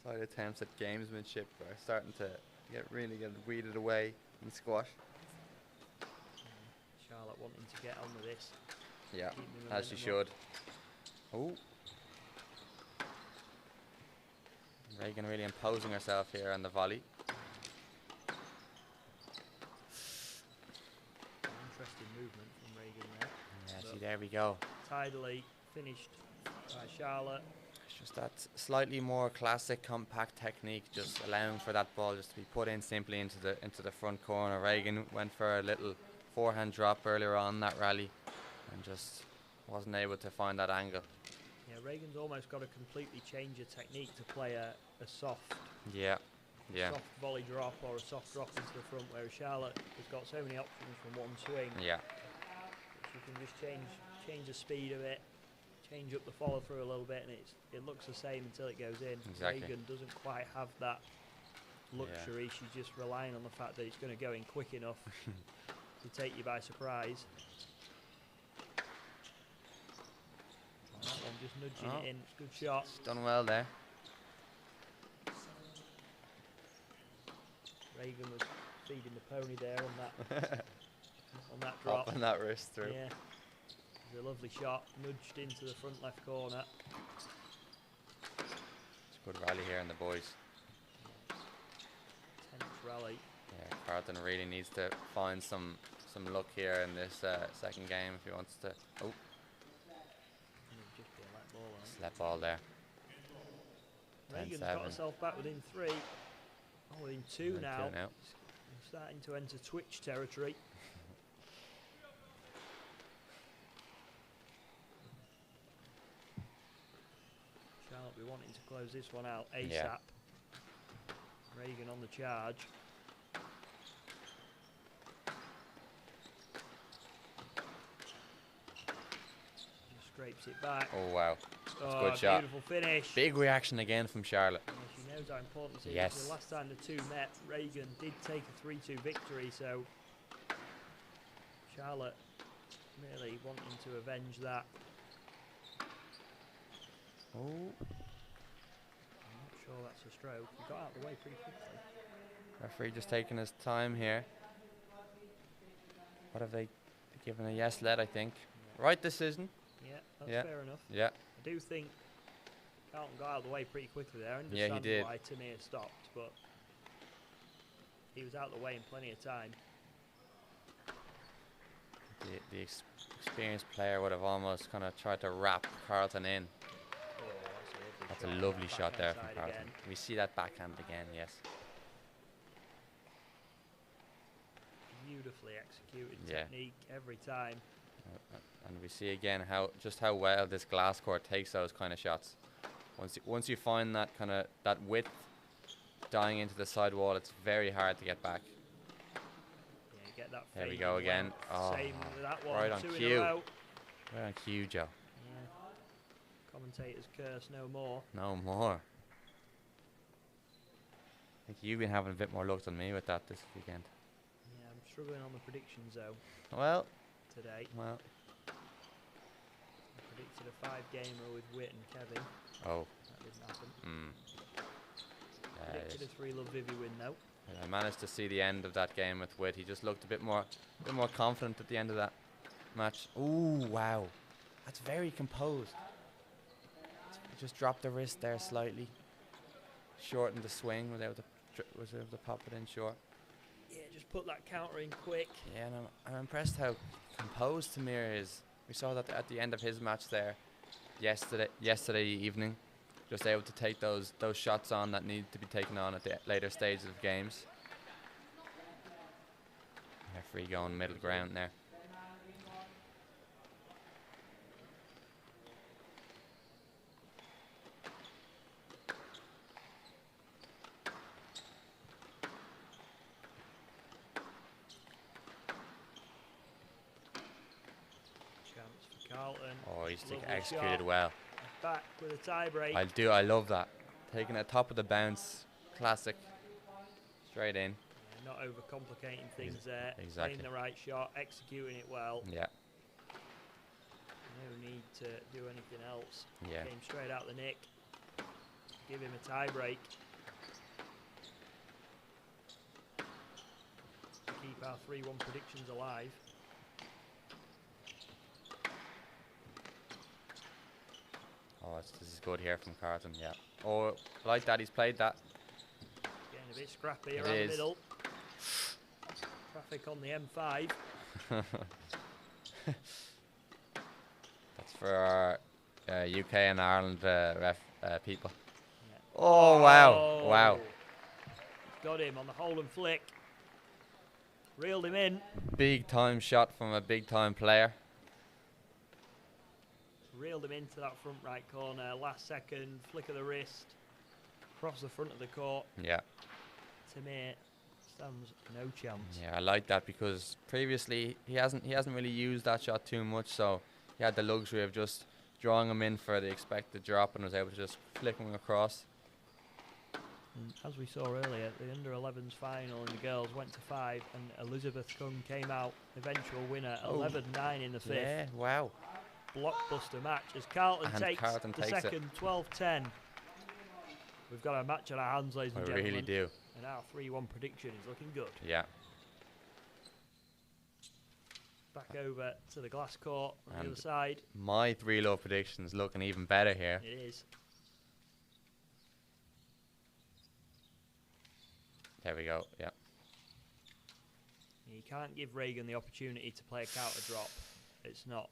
slight attempts at gamesmanship are starting to really get weeded away in squash. Charlotte wanting to get on with this. Yeah. Keep the As she momentum up. should. Oh. Reagan really imposing herself here on the volley. Interesting movement from Reagan there. Yeah, But see, there we go. tidily finished by Charlotte. It's just that slightly more classic compact technique, just allowing for that ball just to be put in simply into the front corner. Reagan went for a little forehand drop earlier on in that rally and just wasn't able to find that angle. Yeah, Reagan's almost got to completely change her technique to play a soft Yeah, yeah, soft volley drop or a soft drop into the front, whereas Charlotte has got so many options from one swing. yeah, She can just change the speed of it, change up the follow through a little bit, and it looks the same until it goes in. Exactly. Reagan doesn't quite have that luxury. She's just relying on the fact that it's going to go in quick enough to take you by surprise. That one just nudging Oh. it in. It's a good shot. He's done well there. Reagan was feeding the pony there on that on that drop. Popping that wrist through. Yeah. It's a lovely shot. Nudged into the front left corner. It's a good rally here in the boys. Tense rally. Yeah, Carlton really needs to find some luck here in this second game if he wants to. Oh, And it'd just be a let ball, I think. slap ball there. Reagan's 10-7. got herself back within 3. Oh, within 2 Within now. 2 now. It's starting to enter Twitch territory. Charlotte be wanting to close this one out ASAP. Yeah. Reagan on the charge. Just scrapes it back. Oh wow, Oh, good shot. beautiful finish. big reaction again from Charlotte. Yeah, she knows how important it is. Yes. The last time the two met, Reagan did take a 3-2 victory, so Charlotte really wanting to avenge that. Oh, I'm not sure that's a stroke. He got out of the way pretty quickly. referee just taking his time here. What have they given a yes let? I think. Right decision. Yeah, that's Yeah. fair enough. Yeah. I do think Carlton got out of the way pretty quickly there. I Yeah, he understand did. why Tamir stopped, but he was out of the way in plenty of time. The experienced player would have almost kind of tried to wrap Carlton in. Oh, That's a lovely shot there from Backhand side Carlton. again. We see that backhand again, yes. Beautifully executed Yeah. technique every time. And we see again how well this glass court takes those kind of shots. Once you find that kind of that width dying into the side wall, it's very hard to get back. Yeah, you get that There we fade go as well. again. Oh, Same with that one. right on 2 in cue. a row. Right on cue, Joe. Yeah. Commentators curse no more. No more. I think you've been having a bit more luck than me with that this weekend. Yeah, I'm struggling on the predictions though Well, today. well. I predicted a 5-gamer with Witt and Kevin. Oh. That didn't happen. Yes. Predicted a 3-love Vivi win though. I managed to see the end of that game with Witt. He just looked a bit more confident at the end of that match. Ooh, wow. That's very composed. He just dropped the wrist there slightly. Shortened the swing, was able to pop it in short. Yeah, just put that counter in quick. Yeah, and I'm impressed how composed Tamir is. We saw that at the end of his match there yesterday evening. Just able to take those shots on that need to be taken on at the later stages of games. Referee going middle ground there. Chance for Carlton. Oh, he's Lovely executed shot. well. Back with a tie break. I love that. Taking it top of the bounce, classic. Straight in. Yeah, not overcomplicating things there. exactly. Playing the right shot, executing it well. Yeah, No need to do anything else. yeah. Came straight out the nick. Give him a tie break. To keep our 3-1 predictions alive. Oh, this is good here from Carlton. Yeah. Oh, I like that. He's played that. Getting a bit scrappy It around the is. middle. Traffic on the M5. That's for our UK and Ireland people. Yeah. Oh, wow. Wow. Got him on the hole and flick. Reeled him in. Big time shot from a big time player. Reeled him into that front right corner. Last second, flick of the wrist. Across the front of the court. Yeah. Tamir stands no chance. Yeah, I like that because previously he hasn't really used that shot too much, so he had the luxury of just drawing him in for the expected drop and was able to just flick him across. And as we saw earlier, the under-11s final and the girls went to 5, and Elizabeth Kung came out, eventual winner, Oh. 11-9 in the 5th. Yeah, wow. blockbuster match as Carlton And takes Carlton the takes it. second 12-10. We've got a match on our hands, ladies and We gentlemen. really do. And our 3-1 prediction is looking good. Yeah. Back over to the glass court on the And other side. My 3-low prediction's looking even better here. It is. There we go. Yeah. You can't give Reagan the opportunity to play a counter drop. It's not.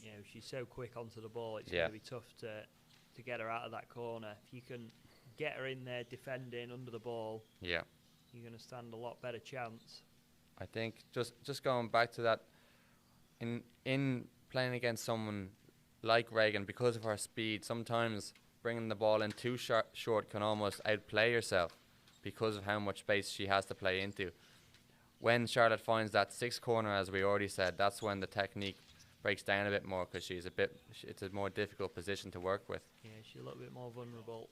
You know, she's so quick onto the ball. It's Yeah. going to be tough to get her out of that corner. If you can get her in there defending under the ball, Yeah. you're going to stand a lot better chance. I think just going back to that, in playing against someone like Reagan, because of her speed, sometimes bringing the ball in too short can almost outplay yourself because of how much space she has to play into. When Charlotte finds that sixth corner, as we already said, that's when the technique breaks down a bit more because it's a more difficult position to work with. Yeah, she's a little bit more vulnerable.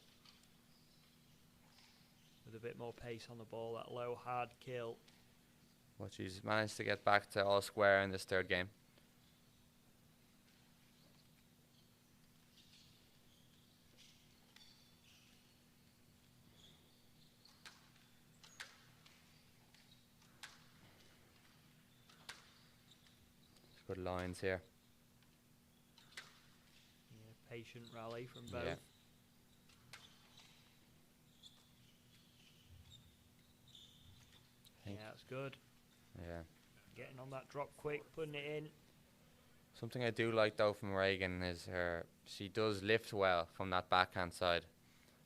With a bit more pace on the ball, that low, hard kill. But she's managed to get back to all square in this third game. Good lines here. Yeah, patient rally from both. Yeah. Yeah, that's good. Yeah. Getting on that drop quick, putting it in. Something I do like though from Reagan is she does lift well from that backhand side.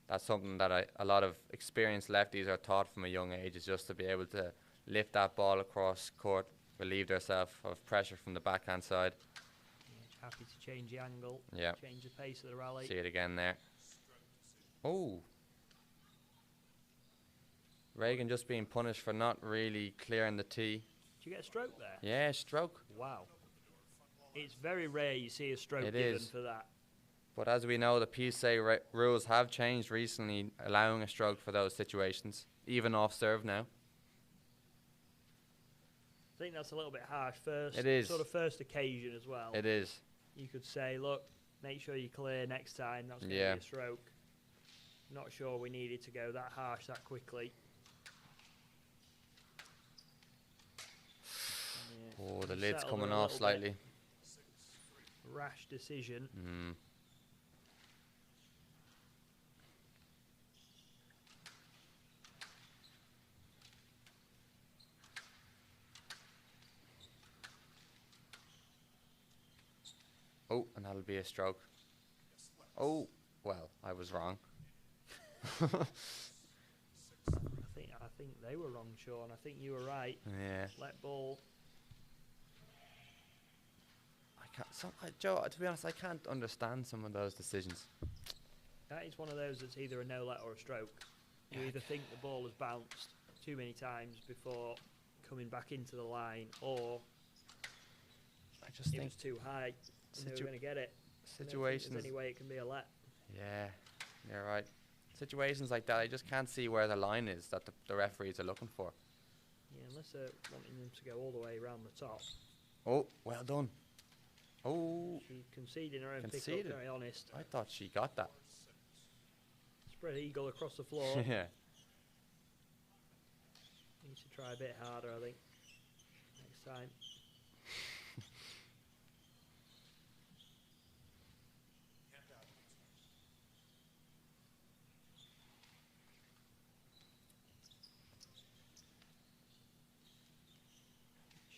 That's something that a lot of experienced lefties are taught from a young age, is just to be able to lift that ball across court, relieve themselves of pressure from the backhand side. Yeah, happy to change the angle, Yeah. change the pace of the rally. See it again there. Oh. Reagan just being punished for not really clearing the tee. Did you get a stroke there? Yeah, stroke. Wow. It's very rare you see a stroke It given is. for that. But as we know, the PSA rules have changed recently, allowing a stroke for those situations, even off serve now. I think that's a little bit harsh first. It is. Sort of first occasion as well. It is. You could say, look, make sure you clear next time. That's going to Yeah. be a stroke. Not sure we needed to go that harsh that quickly. Yeah, Oh, the we lid's settled coming her a off little bit. slightly. Rash decision. Mm. Oh, and that'll be a stroke. Oh, well, I was wrong. I think they were wrong, Sean. I think you were right. Yeah. Let ball. Joe, to be honest, I can't understand some of those decisions. That is one of those that's either a no let or a stroke. You either think the ball has bounced too many times before coming back into the line, or I just it think was too high and they were going to get it. situations. There's any way it can be a let. Yeah, you're right. Situations like that, I just can't see where the line is that the referees are looking for. Yeah, unless they're wanting them to go all the way around the top. Oh, well done. Oh, She's conceding her own Conceded. pick-up, very honest. I thought she got that. Spread eagle across the floor. Yeah. Needs to try a bit harder, I think, next time.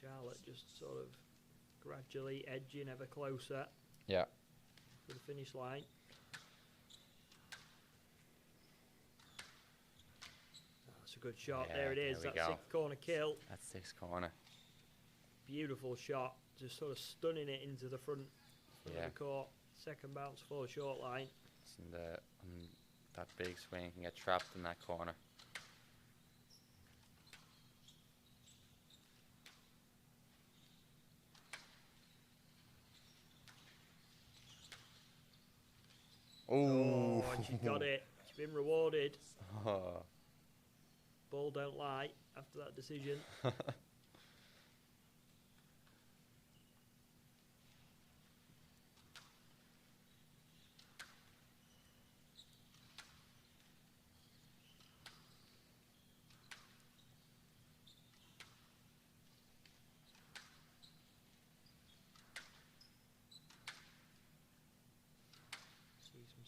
Charlotte just sort of gradually edging ever closer Yeah. to the finish line. That's a good shot. Yeah, There it is. there we That go. sixth corner kill. That's sixth corner. Beautiful shot. Just sort of stunning it into the front of Yeah. the court. Second bounce for the short line. And that big swing can get trapped in that corner. Oh, and she got it. She's been rewarded. Oh. Ball don't lie after that decision.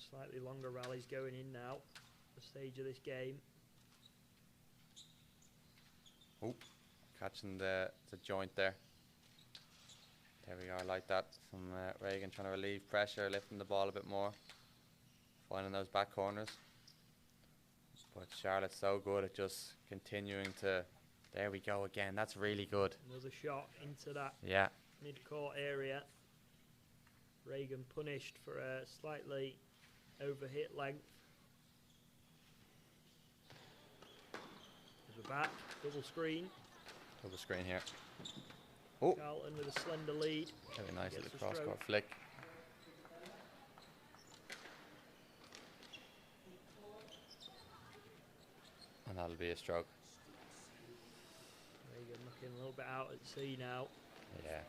slightly longer rallies going in now. The stage of this game. Oh, catching the joint there. There we are, like that. From Reagan trying to relieve pressure, lifting the ball a bit more, finding those back corners. But Charlotte's so good at just continuing to. There we go again. That's really good. Another shot into that Yeah. mid-court area. Reagan punished for a slightly over-hit length. As we're back, double screen. Double screen here. Oh, Carlton with a slender lead. very nice Gets little the cross-court stroke. flick. And that'll be a stroke. Reagan looking a little bit out at sea now. Yeah.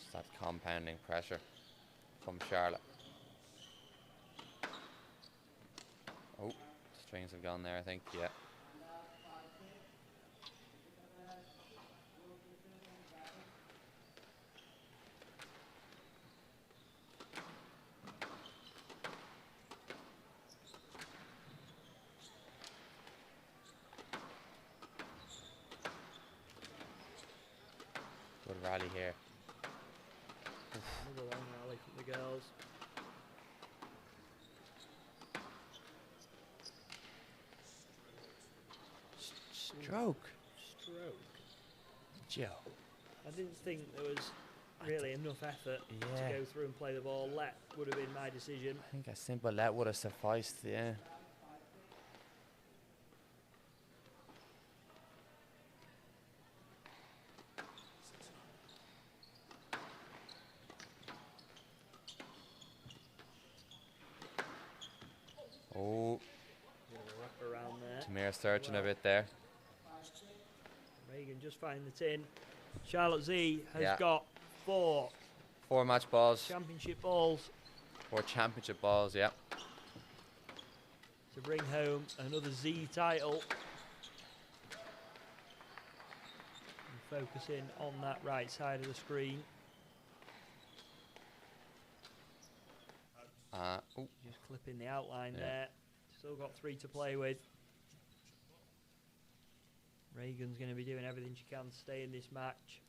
Just that compounding pressure from Charlotte. Oh, strings have gone there, I think. Yeah. Good rally here. Another long rally from the girls. Stroke. Stroke. Joe. I didn't think there was really enough effort Yeah. to go through and play the ball. Let would have been my decision. I think a simple let would have sufficed, yeah. Oh, Bit of a wrap around there. Tamir searching a bit there. Reagan just finding the tin. Charlotte Z has Yeah. got 4 4 match balls, championship balls 4 championship balls, yeah. to bring home another Z title. And focusing on that right side of the screen. Oh, Just clipping the outline Yeah. there. Still got 3 to play with. Reagan's going to be doing everything she can to stay in this match.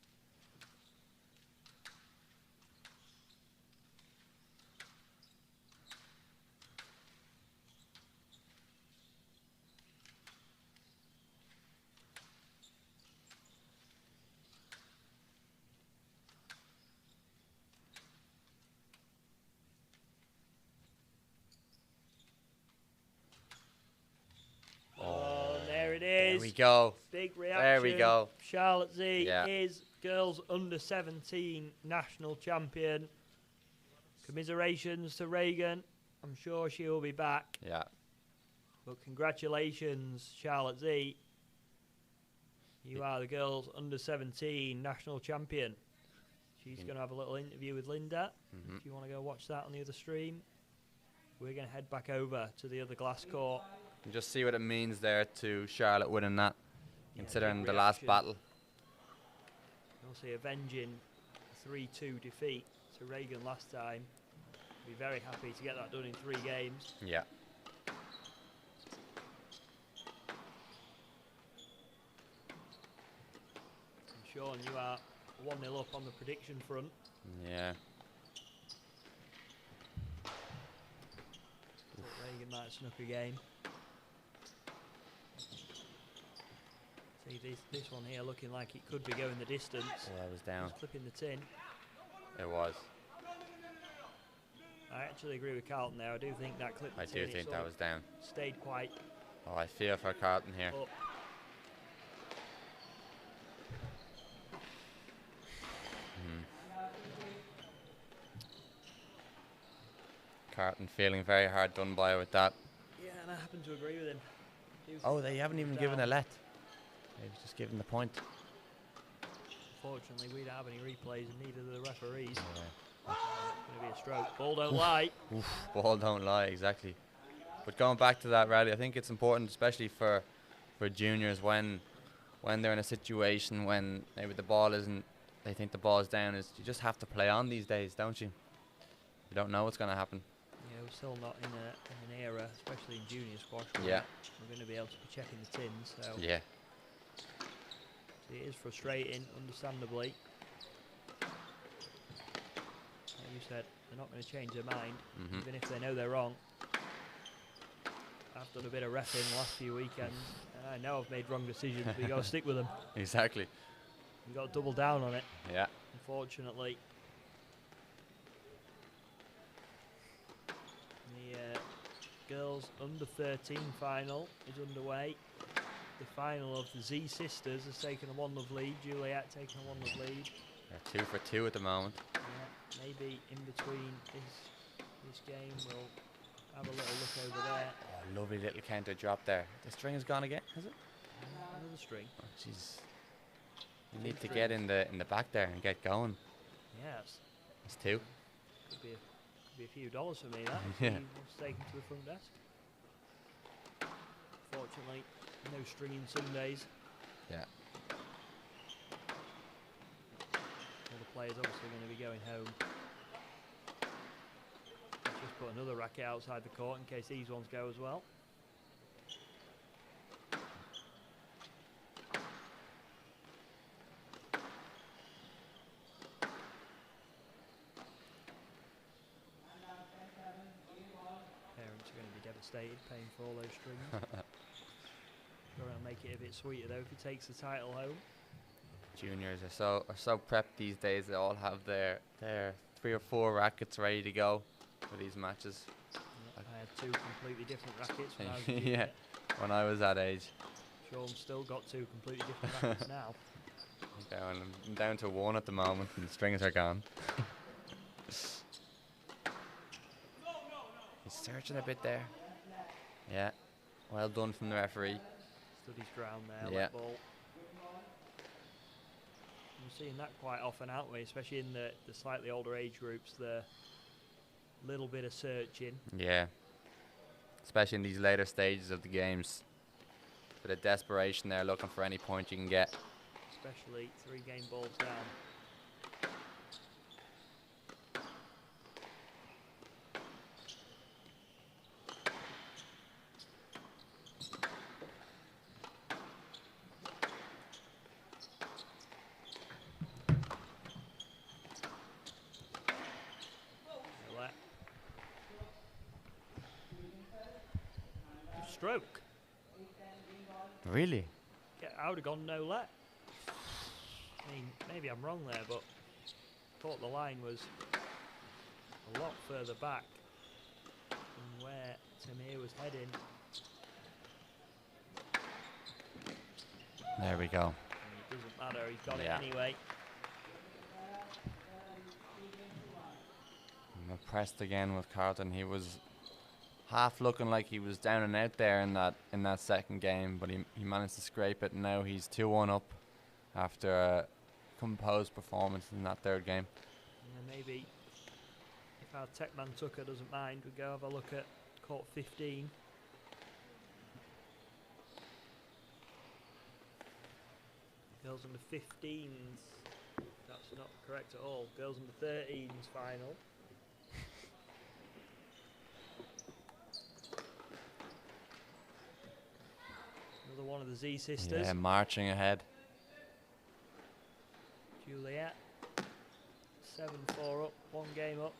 Oh, there it there is. we go. Big reaction. There we go. Charlotte Z Yeah. is girls under 17 national champion. Commiserations to Reagan. I'm sure she will be back. Yeah. But congratulations, Charlotte Z. You are the girls under 17 national champion. She's In- going to have a little interview with Linda. Mhm. If you want to go watch that on the other stream, we're going to head back over to the other glass court. And just see what it means there to Charlotte winning that, Yeah, considering big the last reaction. battle. Obviously avenging a 3-2 defeat to Reagan last time. Be very happy to get that done in 3 games. Yeah. And Sean, you are 1-0 up on the prediction front. Yeah. Thought Reagan might have snuck a game. See this one here looking like it could be going the distance. Oh, I was down. Just clipping the tin. It was. I actually agree with Carlton there. I do think that clip. I do think that was down. Stayed quite Oh, I feel for Carlton here. up. Carlton feeling very hard done by with that. Yeah, and I happen to agree with him. Do Oh, think they haven't even down. given a let. They've just given the point. Unfortunately, we don't have any replays, and neither do the referees. Yeah. It's going to be a stroke. Ball don't lie. Oof, ball don't lie, exactly. But going back to that rally, I think it's important, especially for juniors, when they're in a situation when maybe the ball isn't, they think the ball's down, is you just have to play on these days, don't you? You don't know what's going to happen. Yeah, we're still not in an era, especially in junior squash, where Yeah. we're going to be able to be checking the tins. So Yeah. it is frustrating, understandably. Like you said, they're not going to change their mind, Mhm. even if they know they're wrong. I've done a bit of repping the last few weekends, and I know I've made wrong decisions, but you got to stick with them. Exactly. You got to double down on it, Yeah. unfortunately. The girls under 13 final is underway. The final of the Z sisters has taken a 1-love lead. Juliet taking a 1-love lead. They're 2 for 2 at the moment. Yeah, maybe in between this game we'll have a little look over there. Oh, lovely little counter drop there. The string has gone again, has it? Another string. Oh, jeez. You need to get in the back there and get going. Yes. It's 2. Could be a few dollars for me, that. Yeah. He wants to take him to the front desk. Fortunately, no stringing Sundays. Yeah. All the players obviously going to be going home. Let's just put another racket outside the court in case these ones go as well. Parents are going to be devastated paying for all those strings. Going to make it a bit sweeter though if he takes the title home. Juniors are so prepped these days. They all have their 3 or 4 rackets ready to go for these matches. I had 2 completely different rackets when I was a Yeah. junior. When I was that age, Sean's still got 2 completely different rackets now. I'm down to 1 at the moment, and the strings are gone. He's searching a bit there. Yeah. Well done from the referee. Stood his ground there, Yeah. let ball. We're seeing that quite often, aren't we? Especially in the slightly older age groups, the little bit of searching. Yeah. Especially in these later stages of the games. Bit of desperation there, looking for any point you can get. Especially 3 game balls down. Let. Good stroke. Really? Yeah, I would have gone no let. I mean, maybe I'm wrong there, but thought the line was a lot further back than where Tamir was heading. There we go. And it doesn't matter, he's got Yeah. it anyway. I'm impressed again with Carlton. He was half looking like he was down and out there in that second game, but he managed to scrape it. And now he's 2-1 up after a composed performance in that third game. And then maybe if our tech man Tucker doesn't mind, we go have a look at court 15. Girls under 15s. That's not correct at all. Girls under 13s final. Another one of the Z sisters. Yeah, marching ahead. Juliet. 7-4 up, 1 game up.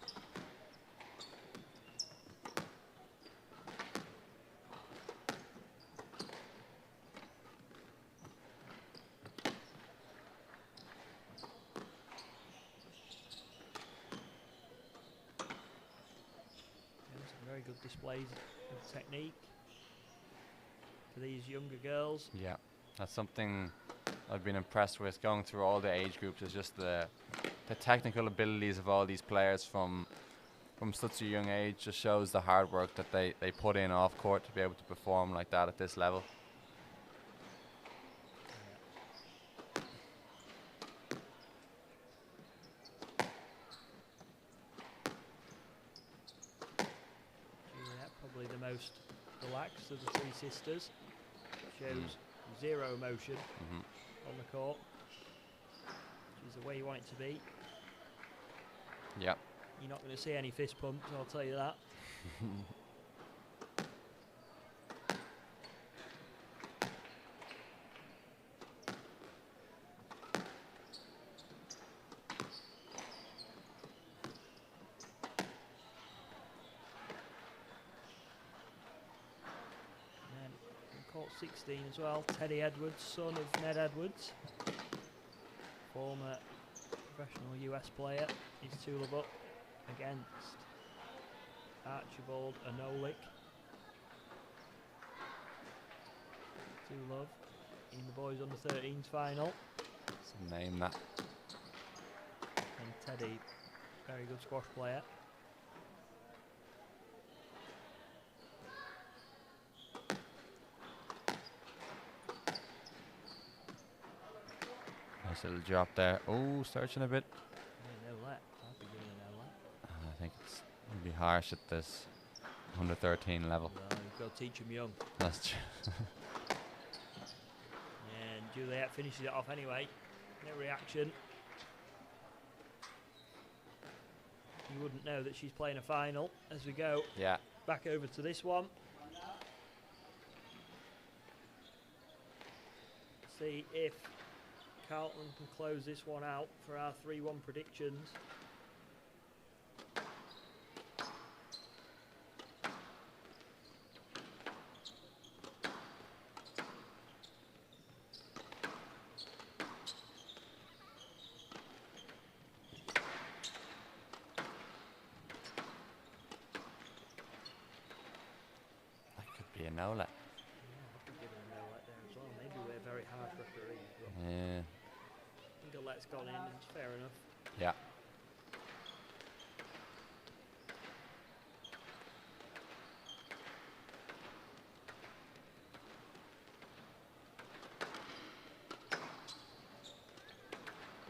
Some very good displays of technique for these younger girls. Yeah, that's something I've been impressed with going through all the age groups. Is just the technical abilities of all these players from such a young age. Just shows the hard work that they put in off court to be able to perform like that at this level. Juliet, probably the most relaxed of the 3 sisters. Shows 0 emotion on the court, which is the way you want it to be. Yeah. You're not going to see any fist pumps, I'll tell you that. And then in court 16 as well, Teddy Edwards, son of Ned Edwards, former professional US player. He's two love up against Archibald Anolik. Two love in the boys under 13s final. Some name that. And Teddy, very good squash player. Nice little drop there. Oh, searching a bit. Yeah, no let. I'll be giving a no let. I think it's would be harsh at this under 13 level. Well, you've got to teach him young. That's true. And Juliet finishes it off anyway. No reaction. You wouldn't know that she's playing a final as we go Yeah. back over to this one. See if Carlton can close this one out for our 3-1 predictions. That could be a no let. I'll be giving a no let there as well. Maybe we're very hard referees, but Yeah. I think a let's gone in. It's fair enough. Yeah.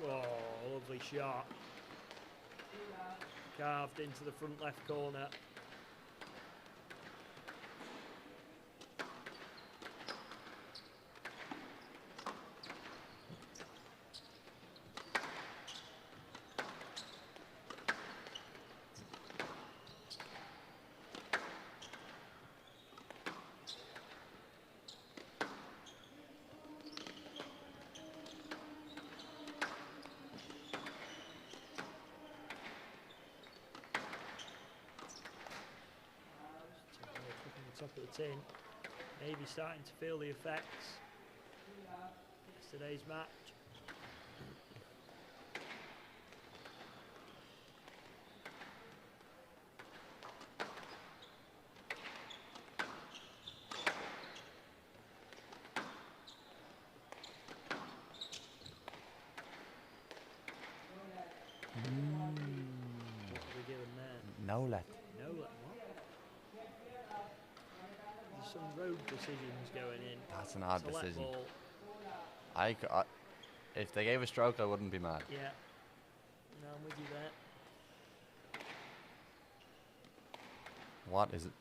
Oh, lovely shot. Carved into the front left corner. Top of the tin, maybe starting to feel the effects. Yesterday's match. What are we given there? No let. No, what? There's some road decisions going in. That's an odd It's a let decision. ball. If they gave a stroke, I wouldn't be mad. Yeah. No, I'm with you there. What is it?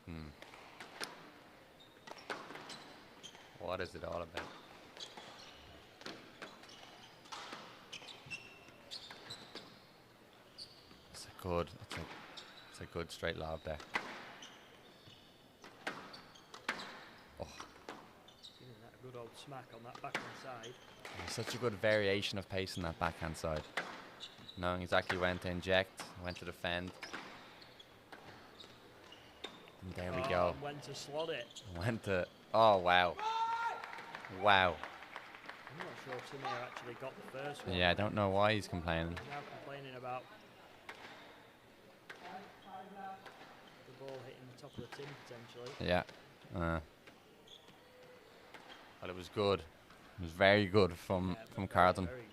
What is it all about? It's a good straight lob there. Oh, Giving that a good old smack on that backhand side. such a good variation of pace on that backhand side. Knowing exactly when to inject, when to defend. And there we go. And when to slot it. When to. Oh, wow. Wow. I'm not sure if Samir actually got the first one. Yeah, I don't know why he's complaining. He's now complaining about the ball hitting the top of the tin potentially. Yeah. But it was good. It was very good from Yeah, Carlton. Very good.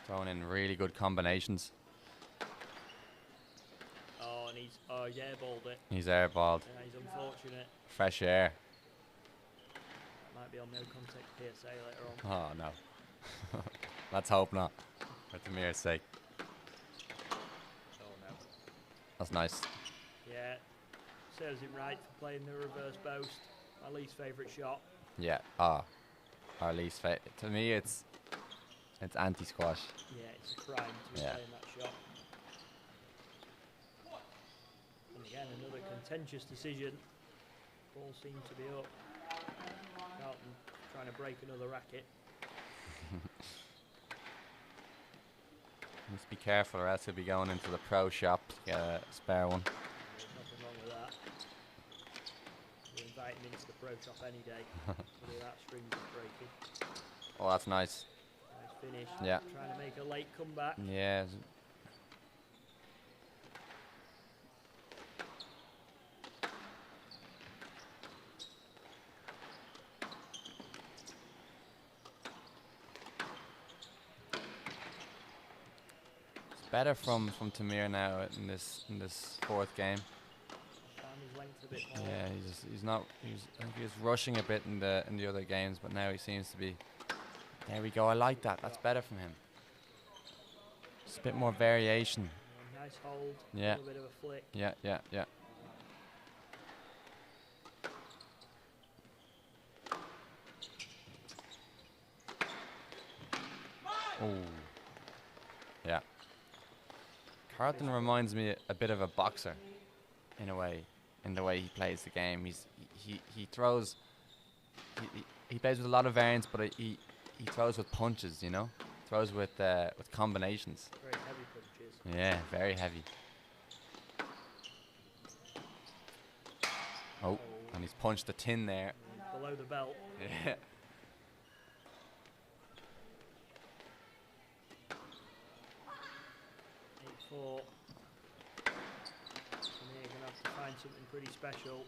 Throwing in really good combinations. Oh, and he's airballed it. He's airballed. Yeah, he's unfortunate. Fresh air. That might be on no contact PSA later on. Oh, no. Let's hope not. For Tamir's sake. Oh no. That's nice. Yeah. Serves him right for playing the reverse boast. My least favourite shot. Yeah. Our least favorite. To me, it's anti-squash. Yeah, it's a crime to be Yeah. playing that shot. Again, another contentious decision. Ball seems to be up. Carlton trying to break another racket. Must be careful or else he'll be going into the pro shop to get a spare one. There's nothing wrong with that. We'll invite him into the pro shop any day. Look at that, strings is breaking. Oh, that's nice. Nice finish. Yeah. Trying to make a late comeback. Yeah. It's better from Tamir now in this fourth game. Found his length a bit more. Yeah, I think he was rushing a bit in the other games, but now he seems to be. There we go. I like that. That's better from him. Just a bit more variation. Nice hold. Yeah. A little bit of a flick. Yeah, yeah, yeah. Oh. Yeah. Carlton reminds me a bit of a boxer, in a way, in the way he plays the game. He throws. He plays with a lot of variance, but he throws with punches. You know, throws with combinations. Very heavy punches. Yeah, very heavy. Oh, and he's punched the tin there. Below the belt. Yeah. 8-4. So they're going to have to find something pretty special.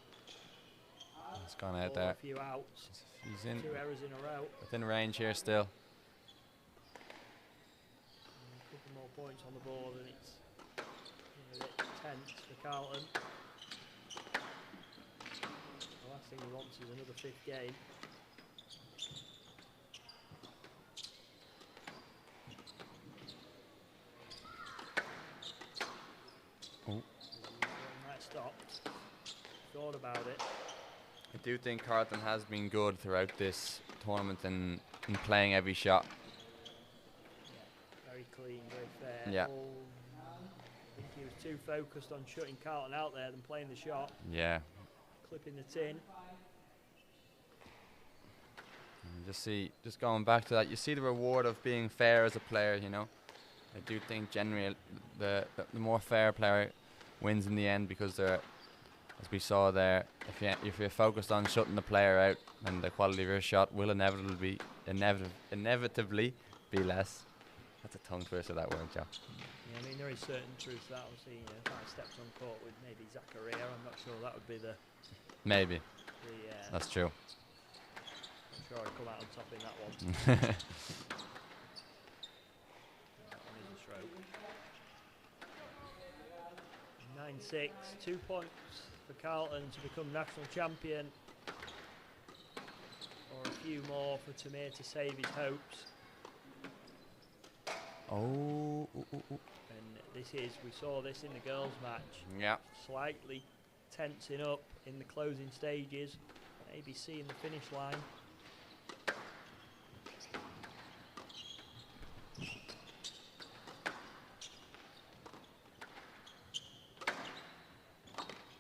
He's gone out Ball there. A few outs. He's in 2 errors in a row. within range here still. And a couple more points on the board, and it's a bit tense for Carlton. The last thing he wants is another 5th game. Oh. That stopped. Thought about it. I do think Carlton has been good throughout this tournament in playing every shot. Very clean, very fair. Yeah. I think he was too focused on shutting Carlton out there than playing the shot, Yeah. clipping the tin. And just going back to that, you see the reward of being fair as a player, you know. I do think generally the more fair player wins in the end, because they're, as we saw there, if you're focused on shutting the player out, then the quality of your shot will inevitably be less. That's a tongue twister, that word, Joe. Yeah, I mean, there is certain truth to that. Obviously, you know, if I stepped on court with maybe Zachariah, I'm not sure that would be the Maybe. That's That's true. I'm sure I'd come out on top in that one. That one is a stroke. 9-6, 2 points for Carlton to become national champion. Or a few more for Tamir to save his hopes. Oh. And we saw this in the girls' match. Yeah. Slightly tensing up in the closing stages. Maybe seeing the finish line.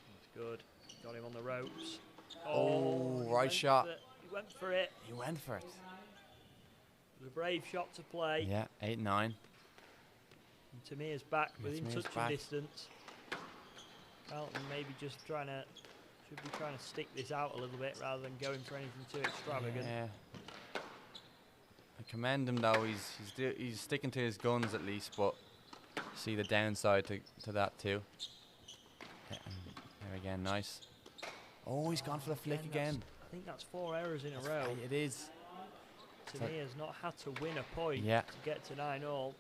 That's good. Got him on the ropes. Oh, he right went shot. He went for it. He went for it. It was a brave shot to play. Yeah, 8-9. And Tamir's back Yeah, within Tamir's touching back. distance. Carlton maybe just should be trying to stick this out a little bit rather than going for anything too extravagant. Yeah. I commend him though. He's sticking to his guns at least, but see the downside to that too. Yeah, there again, nice. Oh, he's gone for the flick again. I think that's 4 errors in a row. It is. Tamir's not had to win a point Yeah. to get to 9-all.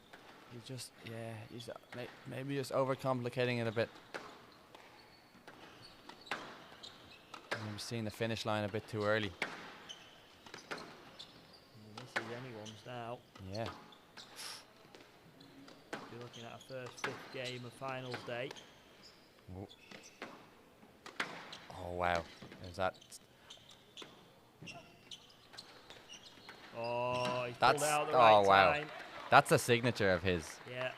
He's maybe just overcomplicating it a bit. Maybe seeing the finish line a bit too early. And this is anyone's now. Yeah. Be looking at a first 5th game of finals day. Oh, oh wow. There's that. Oh, he's That's- pulled out at the oh, right wow. time. That's a signature of his. Yeah.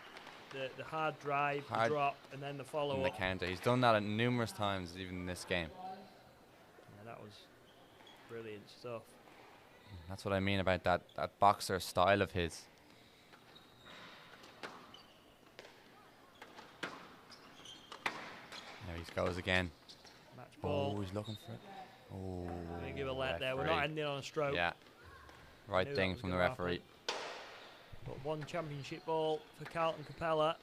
the hard drive, the Hard- drop, and then the follow in the up. counter. He's done that numerous times, even in this game. Yeah, that was brilliant stuff. That's what I mean about that boxer style of his. There he goes again. Match ball. Oh, he's looking for it. Oh, Gonna give a let there. We're not referee. ending on a stroke. Yeah. Right Knew thing that was from the gonna referee. But one championship ball for Carlton Capella.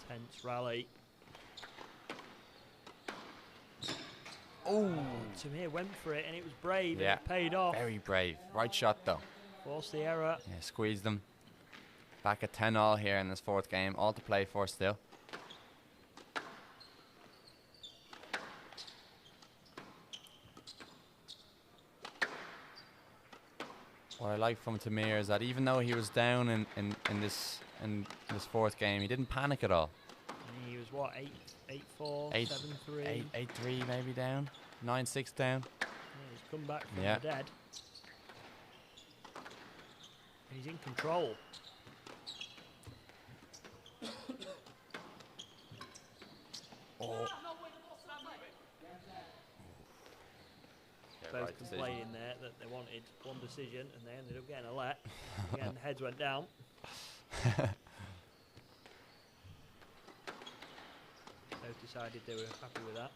Tense rally. Oh, Tamir went for it and it was brave. Yeah. And it paid off. very brave. Right shot though. Forced the error. Yeah, squeezed them. Back at 10-all here in this fourth game. All to play for still. What I like from Tamir is that even though he was down in this fourth game, he didn't panic at all. And he was what, 8-4, Eight- 7-3. 8-3 maybe down, 9-6 down. Yeah, he's come back from Yeah. the dead. And he's in control. Oh. Yeah, Both right decision. complaining there that they wanted one decision and they ended up getting a let. Again, the heads went down. Both decided they were happy with that.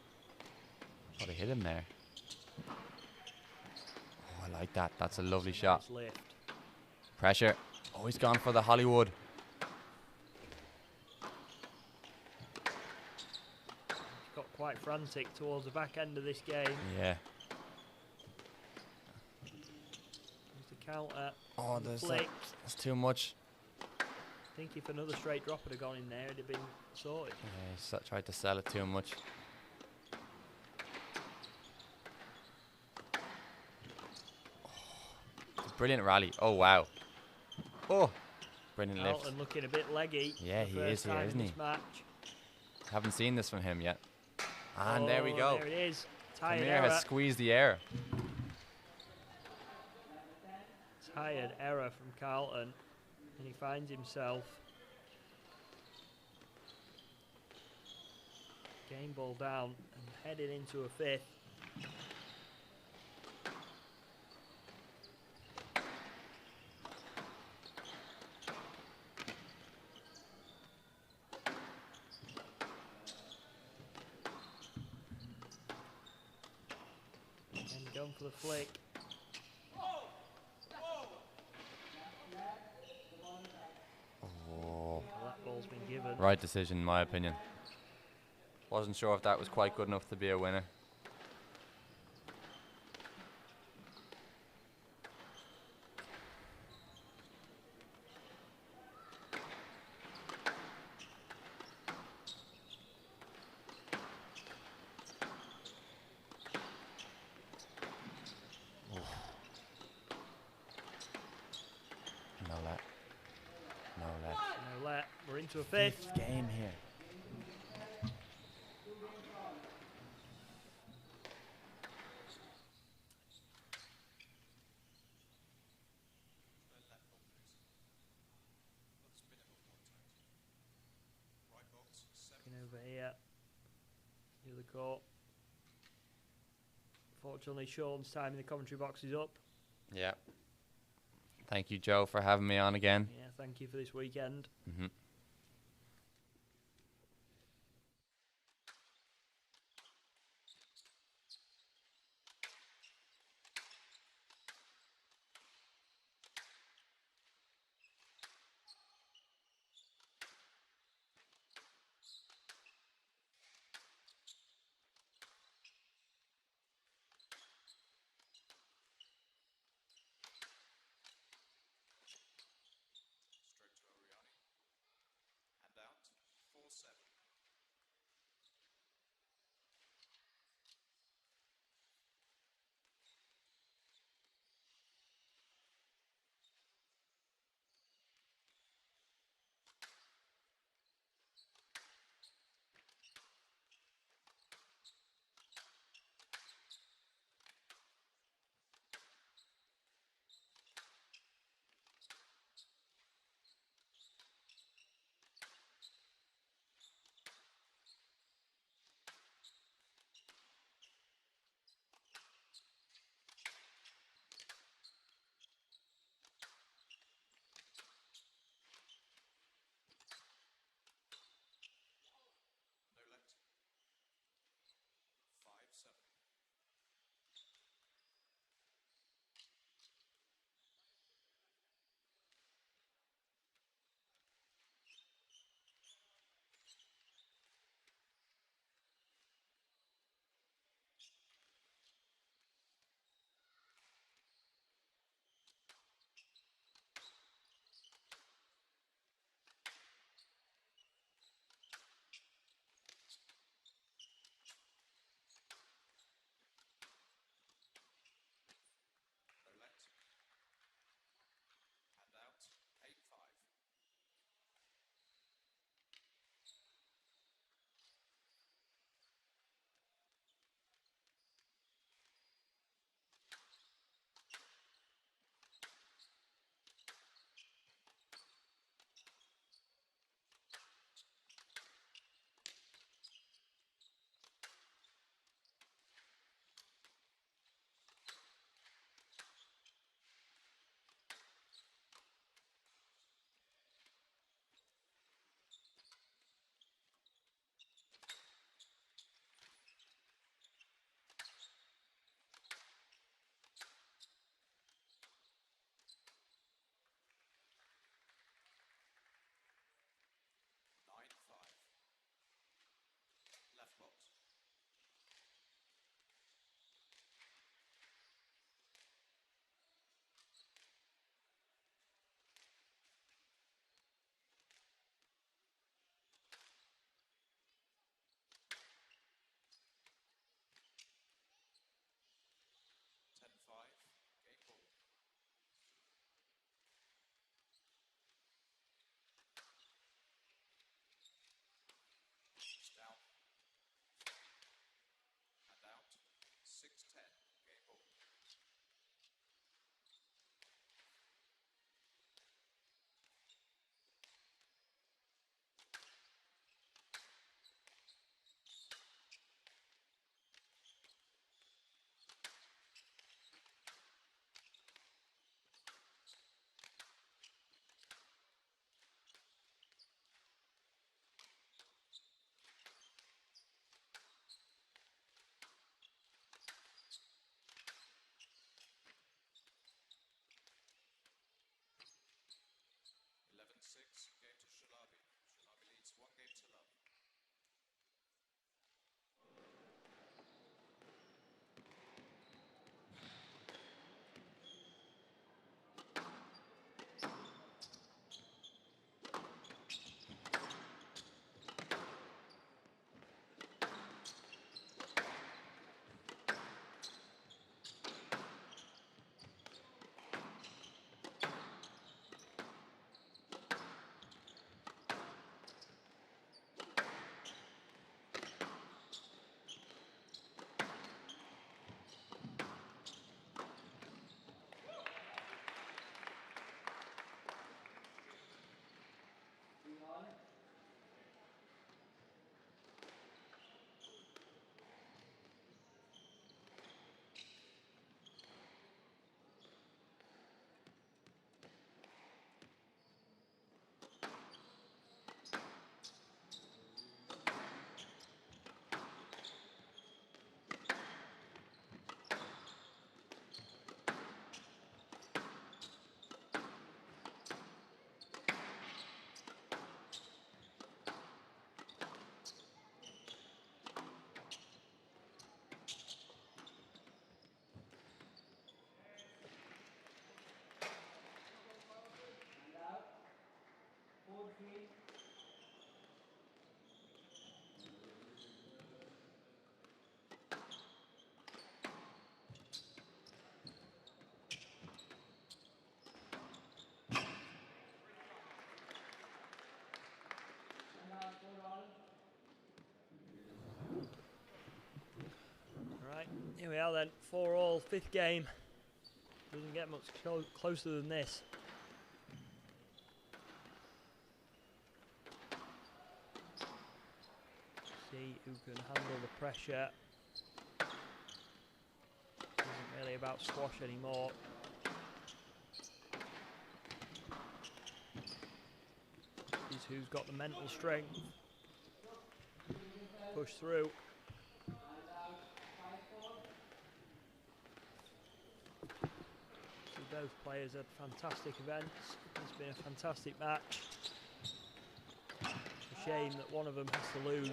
Oh, they hit him there. Oh, I like that. That's a lovely shot. Nice lift. Pressure. Oh, he's gone for the Hollywood. He's got quite frantic towards the back end of this game. Yeah. There's the counter. Oh, the there's flick. that's too much. I think if another straight drop had have gone in there, it'd have been sorted. Yeah, he tried to sell it too much. Oh, brilliant rally. Oh, wow. Oh, brilliant lift. Carlton looking a bit leggy. Yeah, for he the is first here, time in isn't this he? match. Haven't seen this from him yet. And there we Oh, go. There it is. Tired Tamir error. has squeezed the air. Tired error from Carlton. And he finds himself game ball down and heading into a fifth. And going for the flick. Oh, Well, that ball's been given. right decision, in my opinion. Wasn't sure if that was quite good enough to be a winner. No let. No let. No let. We're into a fifth. Game here. Looking over here. The other court. Fortunately, Sean's time in the commentary box is up. Yeah. Thank you, Joe, for having me on again. Yeah, thank you for this weekend. Mm-hmm. Here we are then, 4-all, 5th game. Doesn't get much closer than this. See who can handle the pressure. Isn't really about squash anymore. Is who's got the mental strength. Push through. See, both players had fantastic events. It's been a fantastic match. It's a shame that one of them has to lose.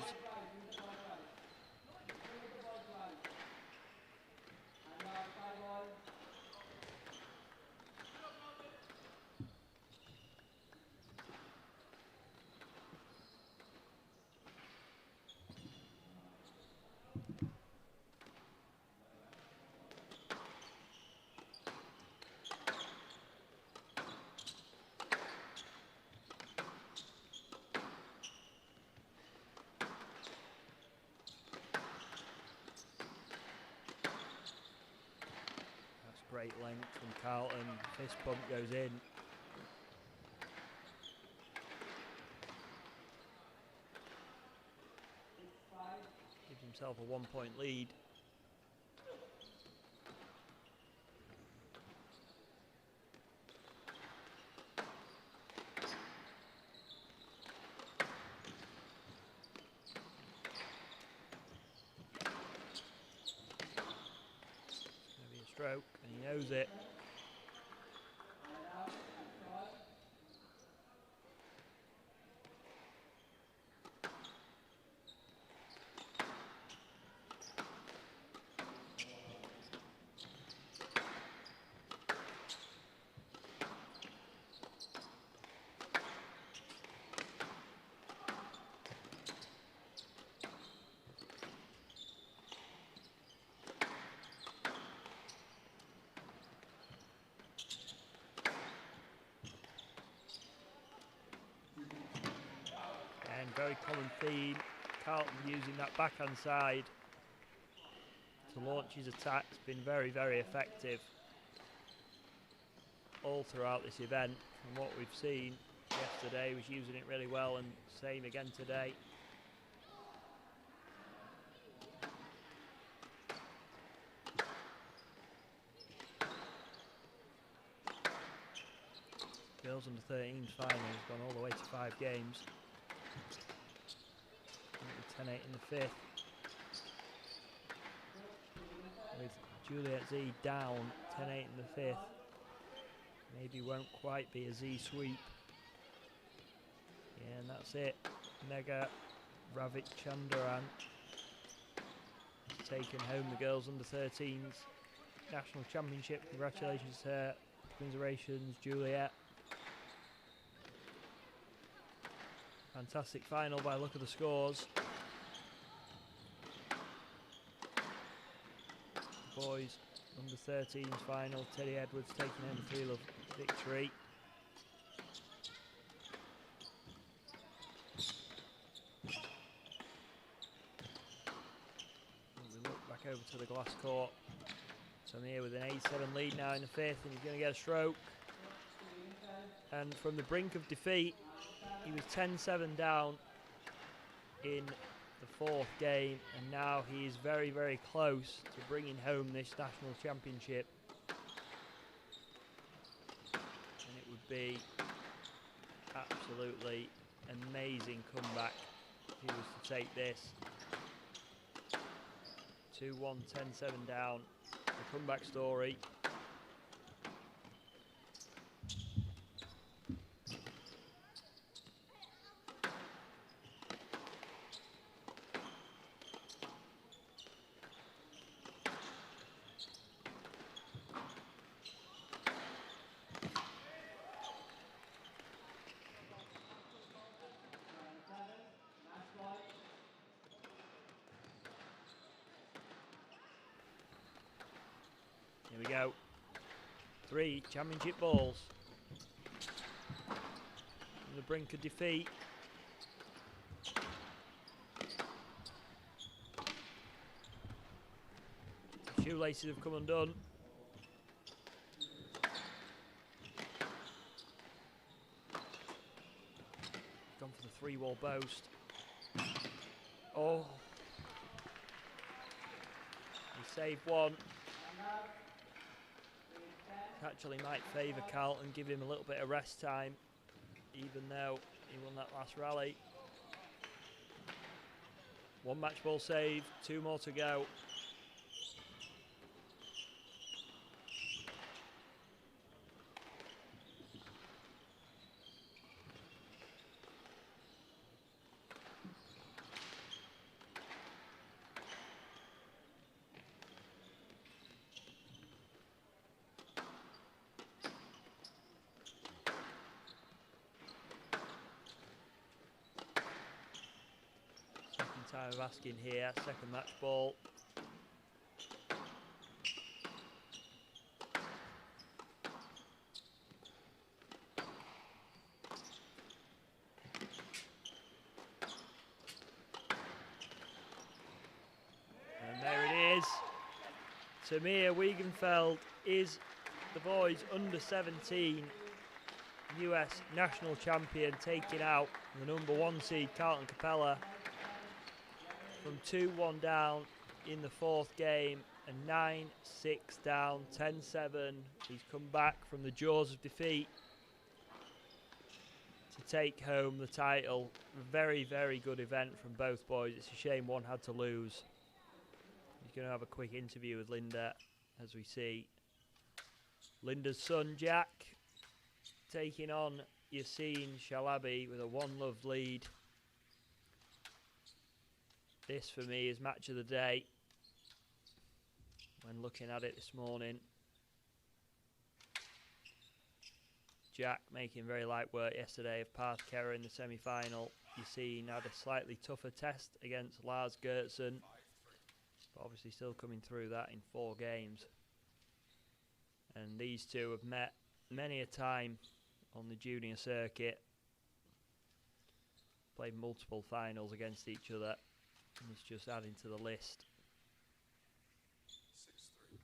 Great length from Carlton, fist pump goes in. Gives himself a 1-point lead. Stroke, and he knows it. Very common theme, Carlton using that backhand side to launch his attacks, been very, very effective all throughout this event. And what we've seen yesterday was using it really well, and same again today. Girls under 13 final has gone all the way to 5 games. 10-8 in the 5th. With Juliet Z down 10-8 in the 5th. Maybe won't quite be a Z sweep. Yeah, and that's it. Megha Ravichandran has taken home the girls under 13s national championship. Congratulations to her. Commiserations, Juliet. Fantastic final by look of the scores. Boys under 13s final, Teddy Edwards taking home the 3-love victory. We look back over to the glass court. Samir with an 8-7 lead now in the 5th, and he's going to get a stroke. And from the brink of defeat, he was 10-7 down in the 4th game, and now he is very, very close to bringing home this national championship. And it would be absolutely amazing comeback if he was to take this. 2-1, 10-7 down. The comeback story. Here we go. 3 championship balls. On the brink of defeat. Shoelaces have come undone. Gone for the three-wall post. Oh. He saved one. Actually might favour Carlton, give him a little bit of rest time, even though he won that last rally. One match ball save, 2 more to go. Time of asking here, second match ball. And there it is. Tamir Wiegenfeld is the boys under 17 US national champion, taking out the number 1 seed Carlton Capella from 2-1 down in the 4th game and 9-6 down, 10-7. He's come back from the jaws of defeat to take home the title. Very, very good event from both boys. It's a shame one had to lose. He's going to have a quick interview with Linda as we see Linda's son Jack taking on Yassine Shalabi with a 1-love lead. This for me is match of the day when looking at it this morning. Jack making very light work yesterday of Parth Kera in the semi-final. Yassine had a slightly tougher test against Lars Gertsen, but obviously still coming through that in 4 games. And these two have met many a time on the junior circuit, played multiple finals against each other. And it's just adding to the list. 6-3.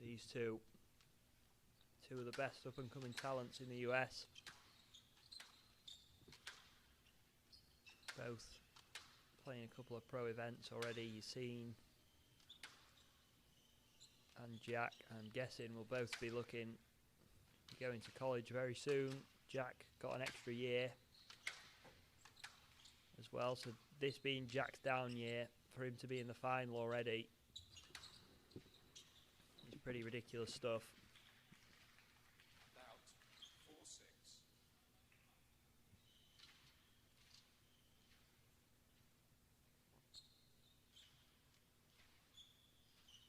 These two of the best up-and-coming talents in the US. Both playing a couple of pro events already. Yassine and Jack, I'm guessing, will both be looking going to college very soon. Jack got an extra year as well, so this being Jack's down year, for him to be in the final already is pretty ridiculous stuff. Out. 4-6.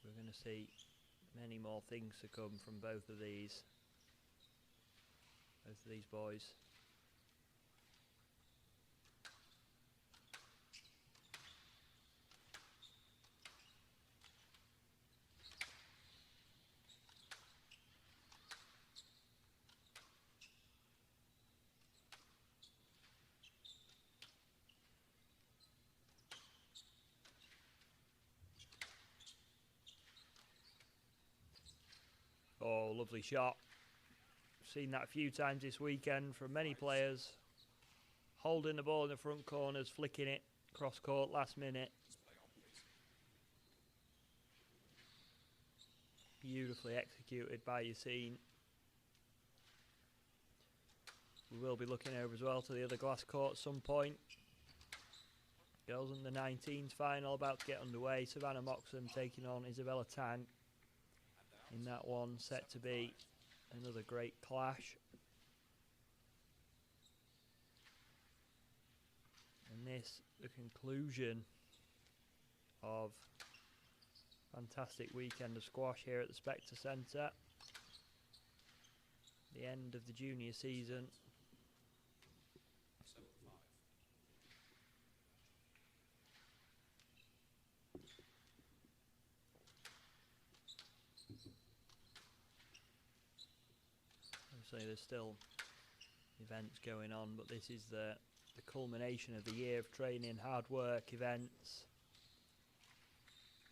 We're going to see many more things to come from both of these boys. Oh, lovely shot. Seen that a few times this weekend from many players. Holding the ball in the front corners, flicking it cross court last minute. Beautifully executed by Yassine. We will be looking over as well to the other glass court at some point. Girls under 19s final about to get underway. Savannah Moxham taking on Isabella Tang in that one, set to be another great clash. And this, the conclusion of fantastic weekend of squash here at the Spectre Centre. The end of the junior season. 7-5. Obviously there's still events going on, but this is the the culmination of the year of training, hard work, events,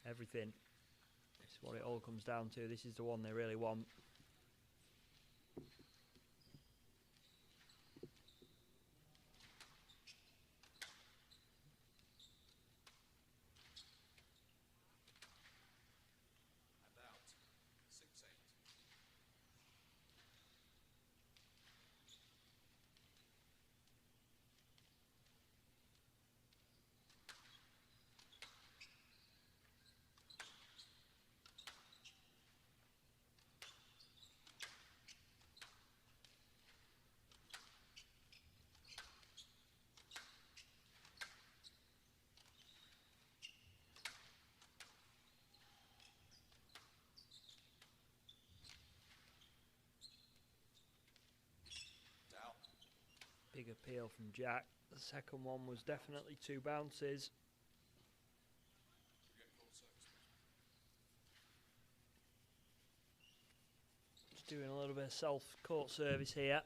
everything. It's what it all comes down to. This is the one they really want. And out. 6-8. Down. Big appeal from Jack. The second one was definitely 2 bounces. You get full service. Just doing a little bit of self-court service here.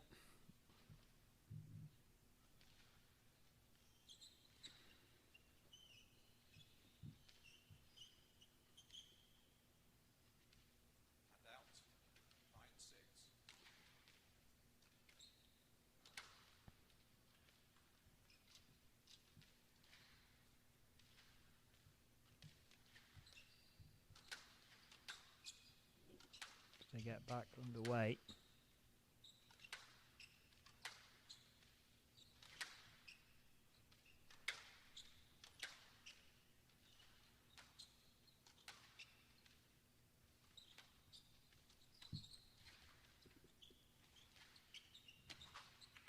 And out. 9-6. They get back underway.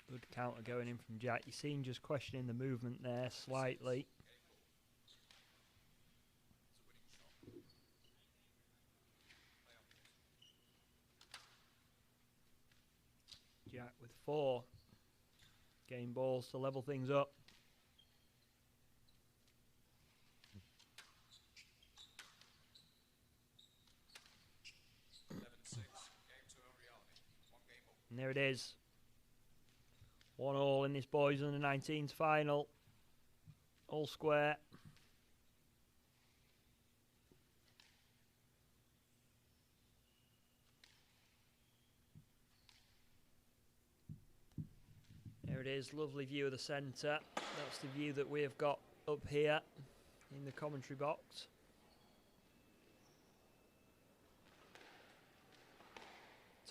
Good counter going in from Jack. You've seen just questioning the movement there slightly. It's a winning shot. Play on, please. Jack with 4. Game balls to level things up. 11-6. Game to Oriani. 1 game up. And there it is. 1-1 in this boys under 19s final. All square. There it is, lovely view of the centre. That's the view that we have got up here in the commentary box.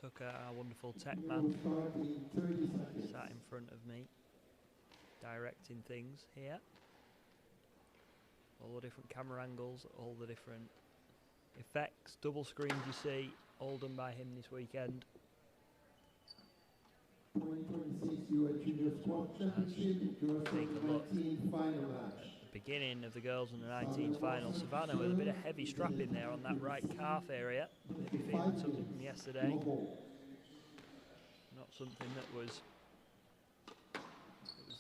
Tucker, our wonderful tech man, Start in 30 seconds. sat in front of me, directing things here. All the different camera angles, all the different effects, double screens you see, all done by him this weekend. 2026 U.S. Junior Squash Championship, US Take a look. 19 final match. Beginning of the girls under 19s final. Savannah with a bit of heavy strapping there on that right calf area. Maybe feeling something from yesterday. No hold. Not something that was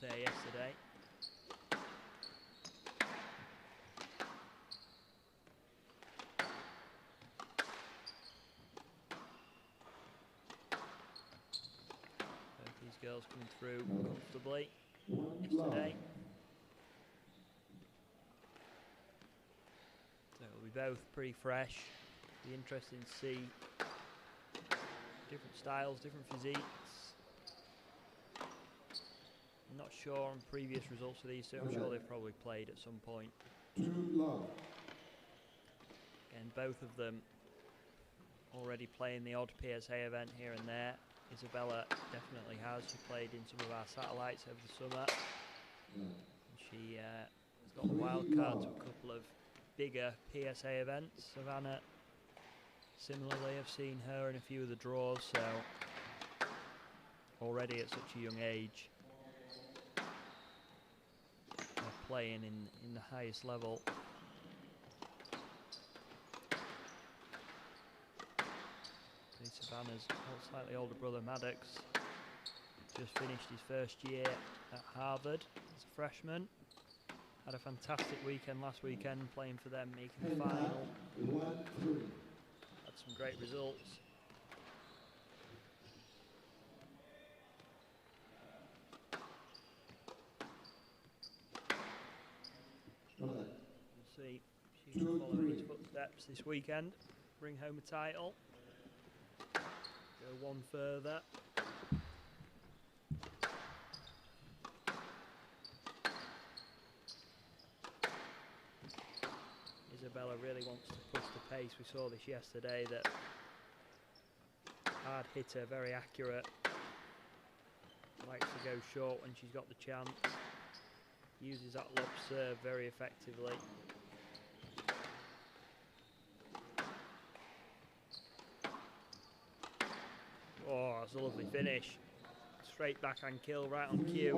there yesterday. Both these girls coming through comfortably yesterday. So it'll be both pretty fresh. Be interesting to see different styles, different physiques. I'm not sure on previous results for these two. I'm sure they've probably played at some point. 2 love. And both of them already playing the odd PSA event here and there. Isabella definitely has. She played in some of our satellites over the summer. And she has got the wild card to a couple of bigger PSA events. Savannah, similarly, I've seen her in a few of the draws, so already at such a young age, they're playing in the highest level. See Savannah's slightly older brother Maddox just finished his first year at Harvard as a freshman. Had a fantastic weekend last weekend playing for them, making the final. 1-3. Had some great results. See if she can follow in his footsteps this weekend. Bring home a title. Go one further. Isabella really wants to push the pace. We saw this yesterday, that hard hitter, very accurate. Likes to go short when she's got the chance. Uses that lob serve very effectively. Oh, that's a lovely finish. Straight backhand kill right on cue.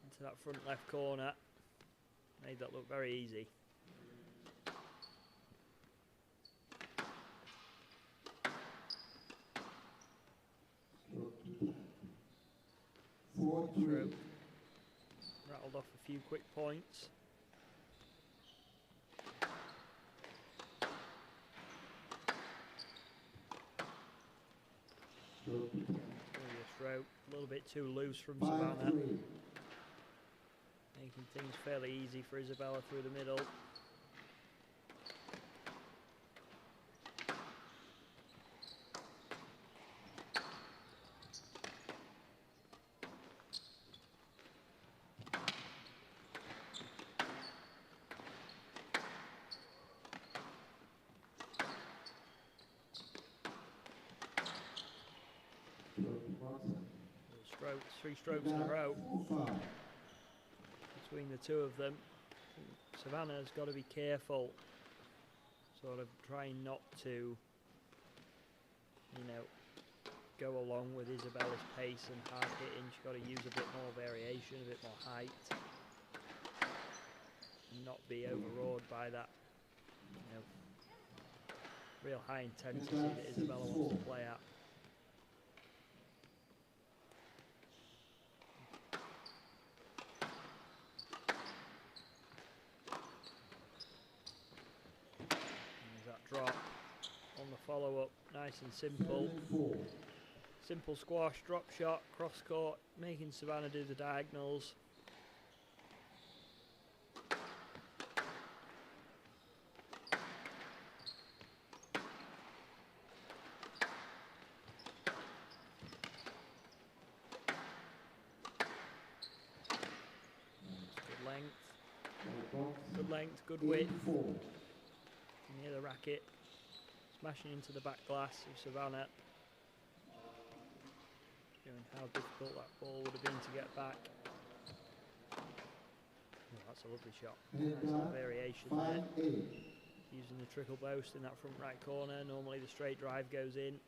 Into that front left corner. Made that look very easy. Stroke. Rattled off a few quick points. Stroke. A little bit too loose from Savannah. Making things fairly easy for Isabella through the middle. Strokes, 3 strokes in a row between the two of them. Savannah's got to be careful, sort of trying not to, you know, go along with Isabella's pace and hard hitting. She's got to use a bit more variation, a bit more height, and not be overawed by that, you know, real high intensity that Isabella wants to play at. Drop on the follow-up, nice and simple. Simple squash, drop shot, cross court, making Savannah do the diagonals. Good length. Good length, good width. Near the racket, smashing into the back glass of Savannah. Showing how difficult that ball would have been to get back. Oh, that's a lovely shot. Nice little variation there. Using the trickle post in that front right corner. Normally the straight drive goes in.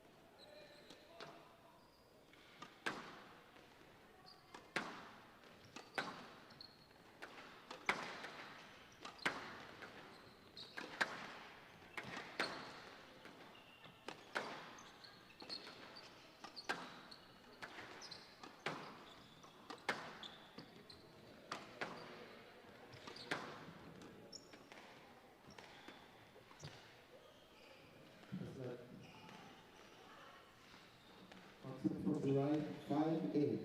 From the right, 5-8.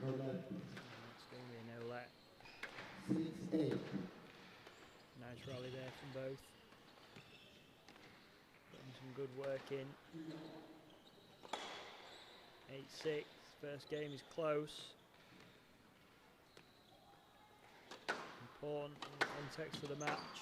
It's going to be a no let. 6-8. Nice rally there from both. Putting some good work in. 8-6. First game is close. Important in the context of the match.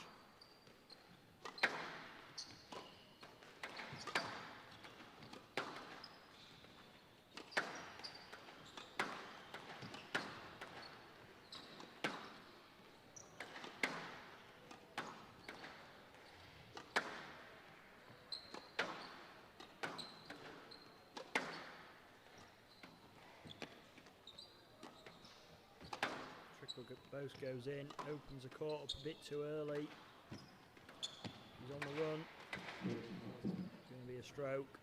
Bose goes in, opens the court up a bit too early. He's on the run. It's going to be a stroke.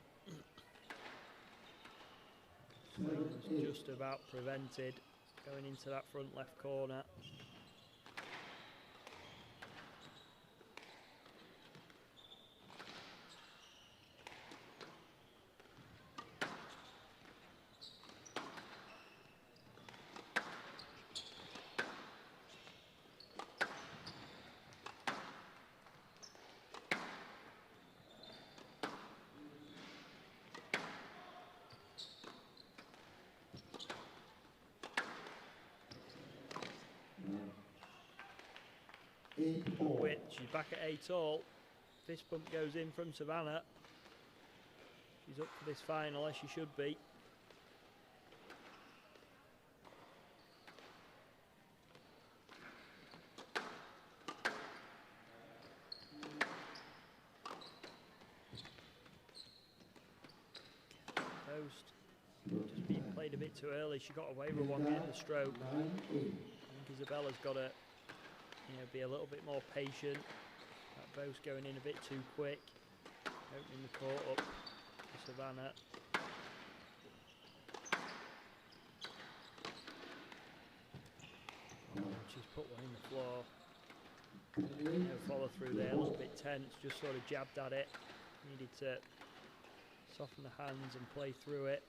Swing's just about prevented. Going into that front left corner. Which she's back at 8 all. Fist bump goes in from Savannah. She's up for this final as she should be. Post just being played a bit too early. She got away with one getting the stroke. I think Isabella's got to be a little bit more patient. That Bose going in a bit too quick. Opening the court up for Savannah. She's put one in the floor. No follow through there, looked a bit tense, just sort of jabbed at it. Needed to soften the hands and play through it.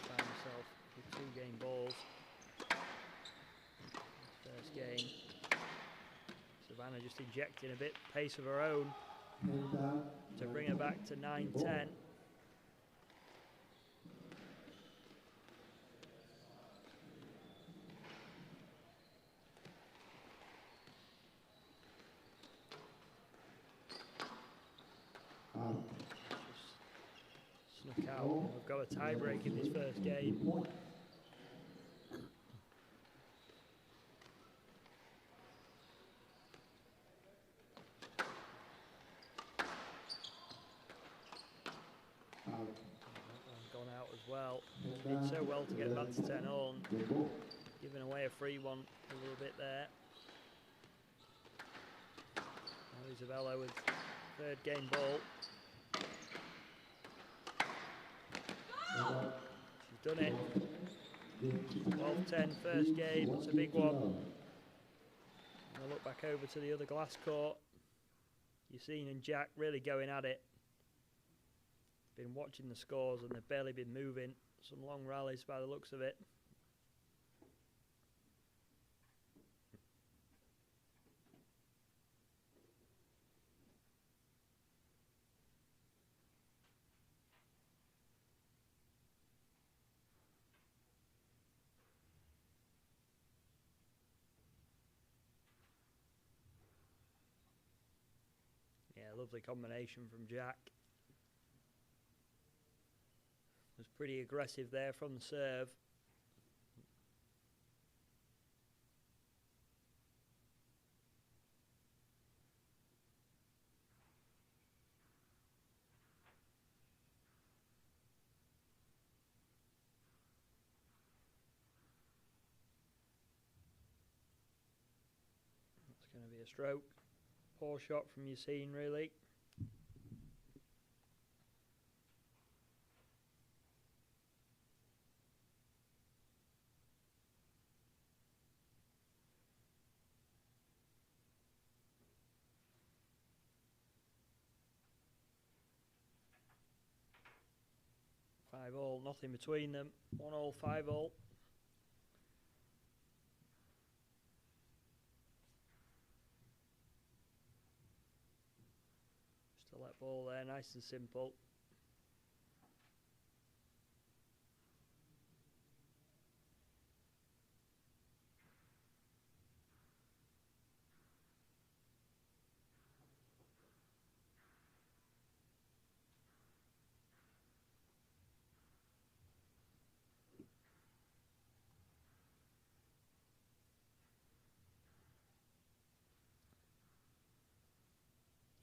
Found himself with 2 game balls. First game. Savannah just injecting a bit pace of her own to bring her back to 9-10. Snuck out. We've got a tie break in this first game. Gone out as well. Did so well to get back to 10 on. Giving away a free one a little bit there. Now Isabella with 3rd game ball. She's done it. 12-10 first game. It's a big one. And I look back over to the other glass court. Yassine and Jack really going at it. Been watching the scores and they've barely been moving. Some long rallies by the looks of it. Yeah, lovely combination from Jack. Was pretty aggressive there from the serve. That's going to be a stroke. Poor shot from Yassine, really. Five all, nothing between them. 1 all, 5 all. Just a let ball there, nice and simple.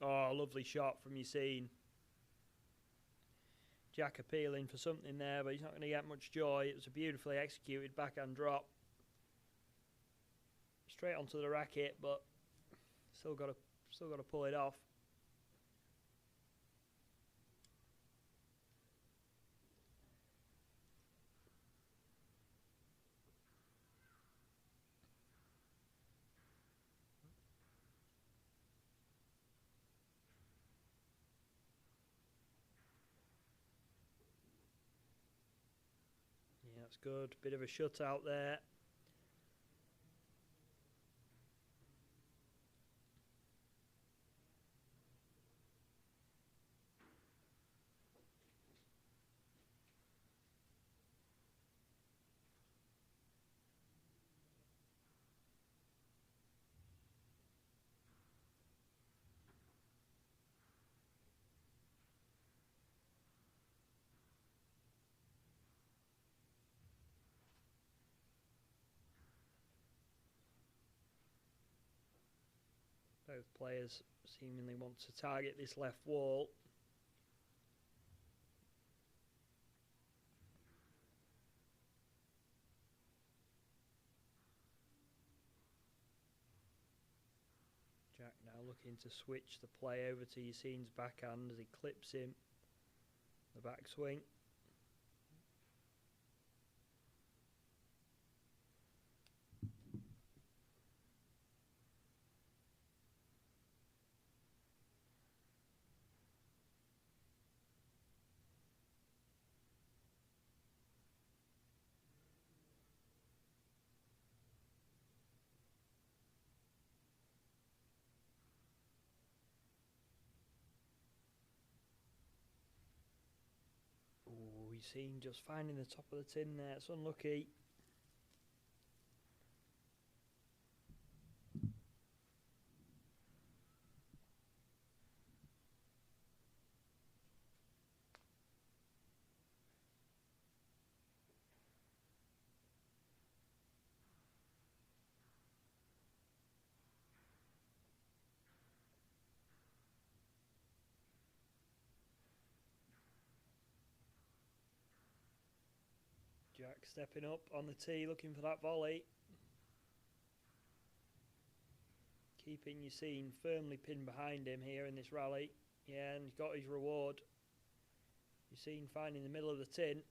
Oh, lovely shot from Yassine. Jack appealing for something there, but he's not going to get much joy. It was a beautifully executed backhand drop. Straight onto the racket, but still got to pull it off. Yeah, that's good. Bit of a shutout there. Both players seemingly want to target this left wall. Jack now looking to switch the play over to Yassine's backhand as he clips him. The backswing. Yassine just finding the top of the tin there. It's unlucky. Jack stepping up on the tee, looking for that volley. Keeping Yassine firmly pinned behind him here in this rally. Yeah, and he's got his reward. Yassine finding the middle of the tin.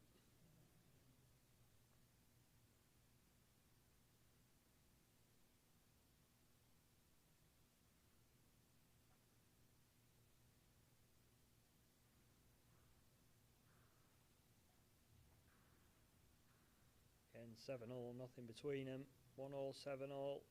And 7-all, nothing between them. 1-all, 7-all.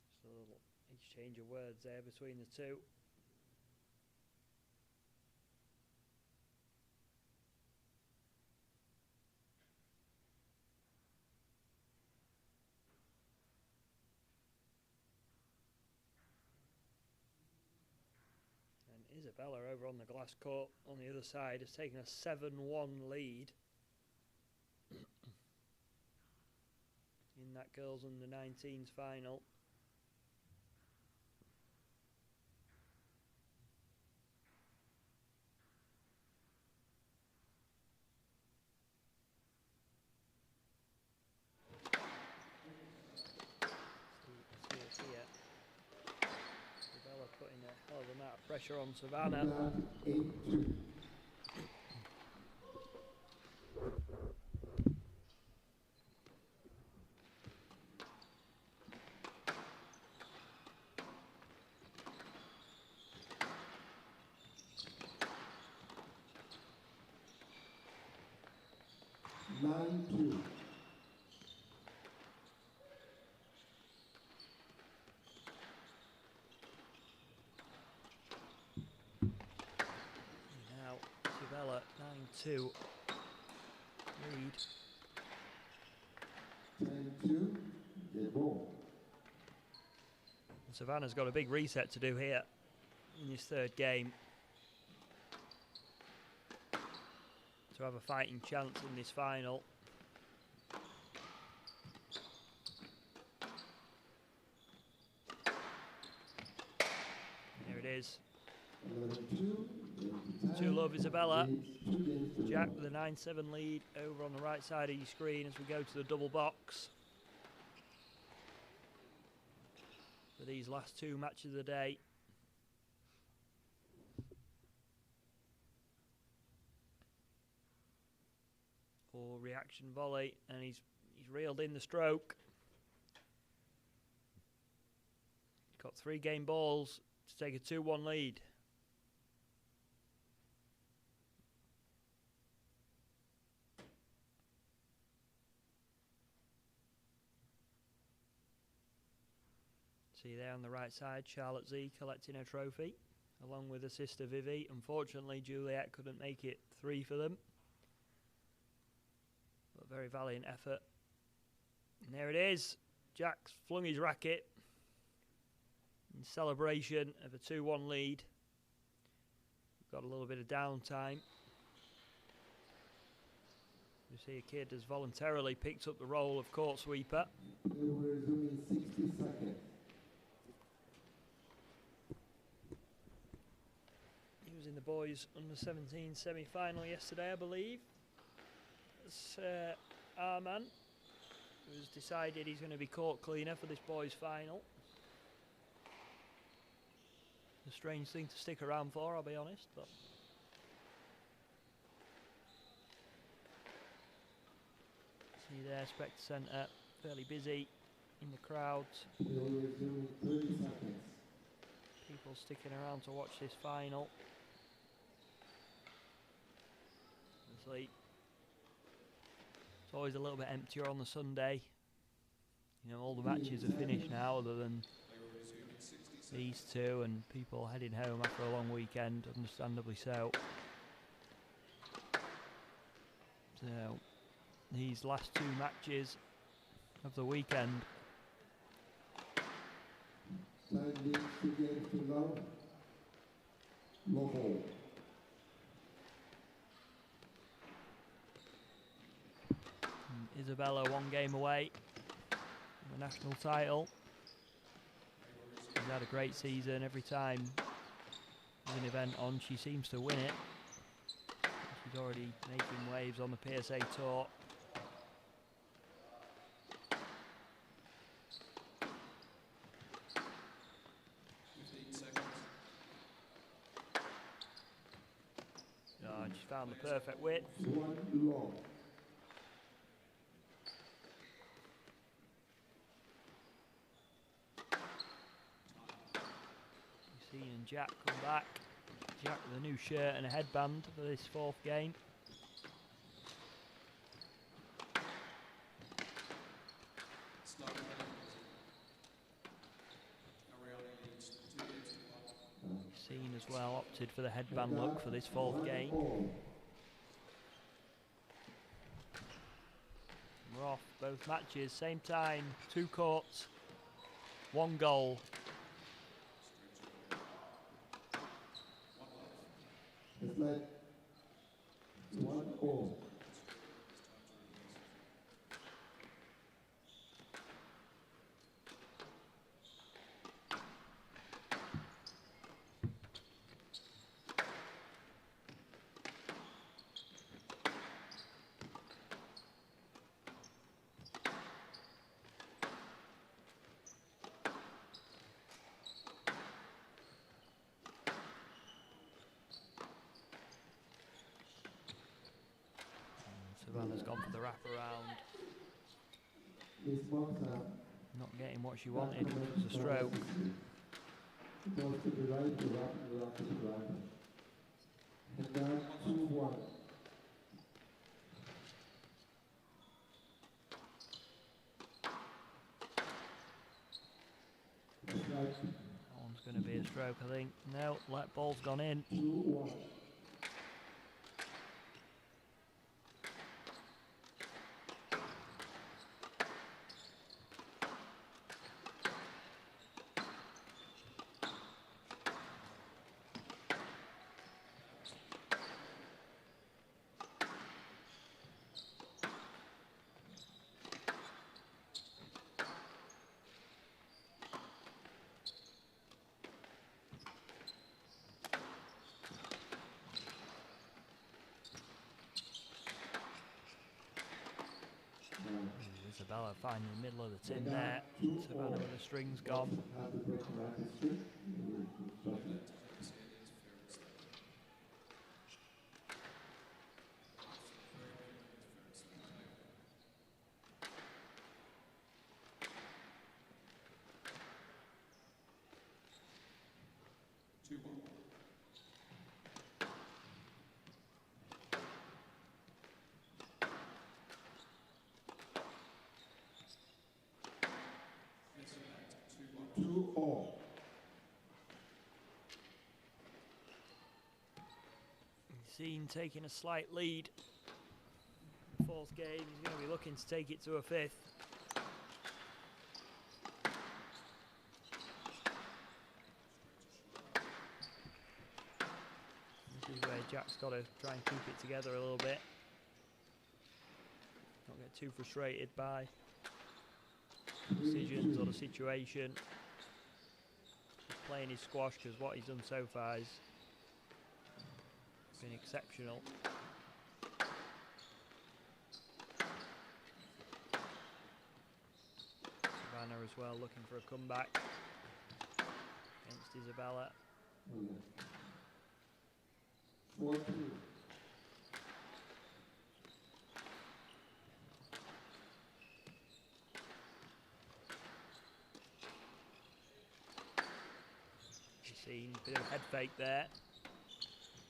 Just a little exchange of words there between the two. Isabella over on the glass court on the other side has taken a 7-1 lead in that girls under 19s final. See it. Isabella putting a hell of a amount of pressure on Savannah. 8-2. Now Savella 9-2 lead. 10-2. Game over. And Savannah's got a big reset to do here in his third game to have a fighting chance in this final. is. 11-2, 2 love Isabella. leads 2 games to Jack 1. with a 9-7 lead over on the right side of your screen as we go to the double box for these last 2 matches of the day. Or reaction volley, and he's reeled in the stroke. Got 3 game balls to take a 2-1 lead. See there on the right side, Charlotte Z collecting a trophy, along with her sister Vivi. Unfortunately, Juliet couldn't make it 3 for them. But very valiant effort. And there it is. Jack's flung his racket in celebration of a 2-1 lead. Got a little bit of downtime. You see a kid has voluntarily picked up the role of court sweeper. They will resume in 60 seconds. He was in the boys under 17 semi-final yesterday, I believe. It's Arman, who's decided he's going to be court cleaner for this boys' final. A strange thing to stick around for, I'll be honest, but see there, Spectre Centre, fairly busy in the crowds. They will resume in 30 seconds. People sticking around to watch this final. Obviously, it's always a little bit emptier on the Sunday. You know, all the matches are finished now, other than these 2, and people heading home after a long weekend, understandably so. So, these last 2 matches of the weekend. 9 leads 2 games to love. Local. Isabella 1 game away from the national title. She's had a great season. Every time there's an event on, she seems to win it. She's already making waves on the PSA Tour. Oh, and she found the perfect width. 1 long. Seeing Jack come back. Jack with a new shirt and a headband for this 4th game. Seen as well opted for the headband look for this 4th game. We're off both matches, same time, 2 courts, 1 goal. It's like 1-0. Savannah's gone for the wraparound. Miss Moxa. Not getting what she wanted, which was a stroke. Goes to the right, to the right, to the right. And down 2-1. It's like That one's going to be a stroke, I think. No, let ball's gone in. 2-1. Isabella finding the middle of the tin And there. two Savannah all. with the strings gone. Have the broken racket string. Instruction. Two all. Seen taking a slight lead. Fourth game, he's going to be looking to take it to a fifth. This is where Jack's got to try and keep it together a little bit. Not get too frustrated by decisions or the situation. Just playing his squash, because what he's done so far has been exceptional. Savannah as well, looking for a comeback against Isabella. 4-2. You've seen a bit of a head fake there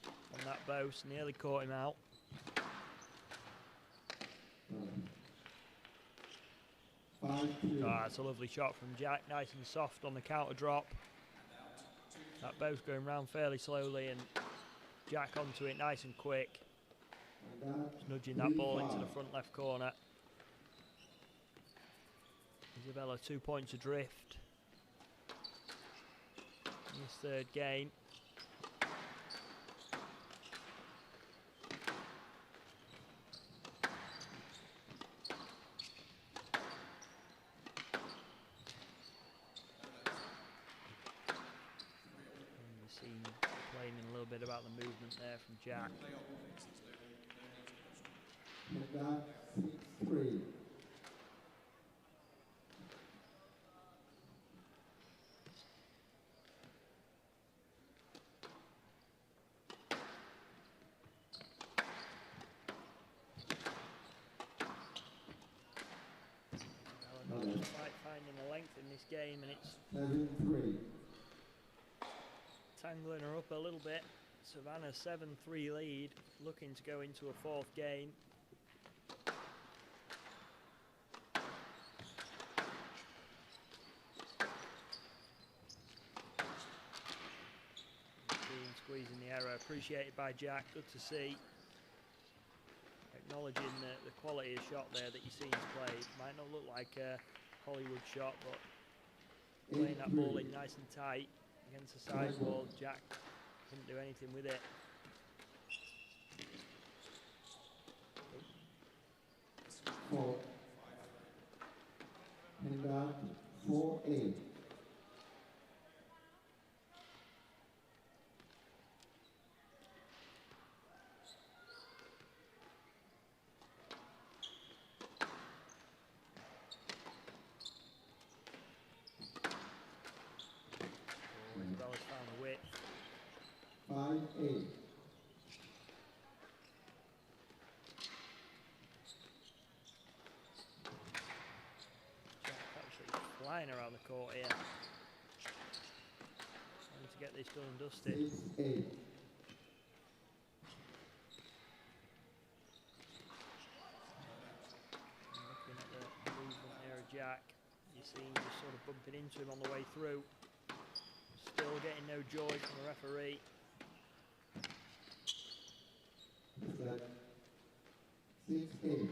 on that boast, nearly caught him out. Ah, it's a lovely shot from Jack, nice and soft on the counter drop. That boast going round fairly slowly and Jack onto it nice and quick. Just nudging that ball into the front left corner. Isabella 2 points adrift in his third game. Complaining a little bit about the movement there from Jack. And that's 6-3. Not quite finding the length in this game, and it's 7-3. tangling her up a little bit. Savannah 7-3 lead, looking to go into a fourth game. Squeezing the error, appreciated by Jack, good to see. Acknowledging the quality of shot there that you've seen played. Might not look like a Hollywood shot, but playing that ball in nice and tight against the sidewall. Jack couldn't do anything with it. Four. And that 4-8. Isabella's found a width. 5-8. Jack actually flying around the court here. Trying to get this done and dusted. 6-8. Looking at the movement there of Jack, you see him just sort of bumping into him on the way through. Still getting no joy from the referee. Set. 6-8.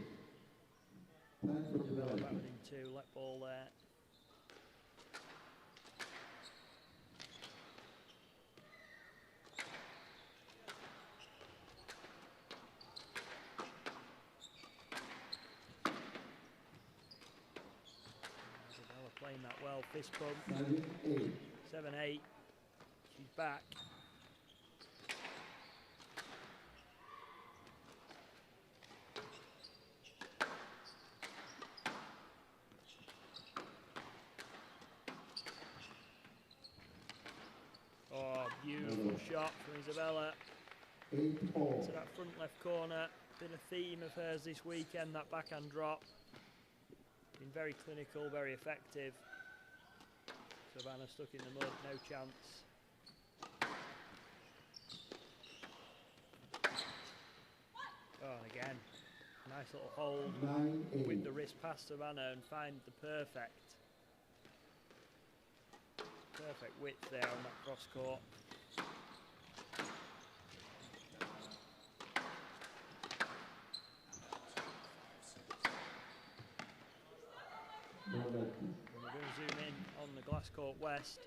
Time for Isabella the back within two, let ball there. Isabella playing that well, fist bump. 7-8. 7-8. She's back. Beautiful shot from Isabella 8-4. to that front left corner. Been a theme of hers this weekend, that backhand drop. Been very clinical, very effective. Savannah stuck in the mud, no chance. Oh, and again, nice little hold 9-8. with the wrist past Savannah and find the perfect width there on that cross court. No lucky. And we're going to zoom in on the glass court west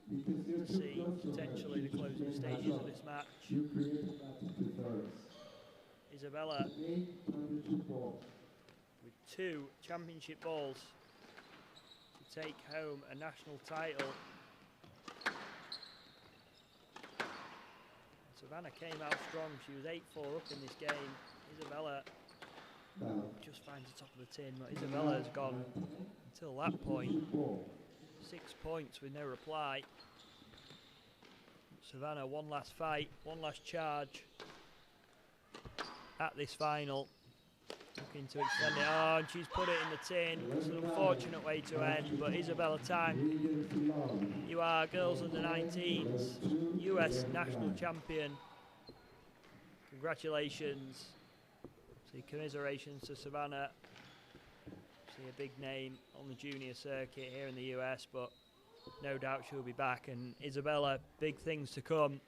Because you're to too see close to potentially the her, closing she's stages of this match. You create a match to first. Isabella 8 balls. with 2 championship balls to take home a national title. Savannah came out strong. She was 8-4 up in this game. Isabella Now, just finds the top of the tin, but Isabella has gone until that point 6 points with no reply. Savannah, one last fight, one last charge at this final. Looking to extend it. Oh, and she's put it in the tin. It's an unfortunate way to end, but Isabella Tang, you are girls under 19s, US national champion. Congratulations. See, commiserations to Savannah. See a big name on the junior circuit here in the US, but no doubt she'll be back. And Isabella, big things to come.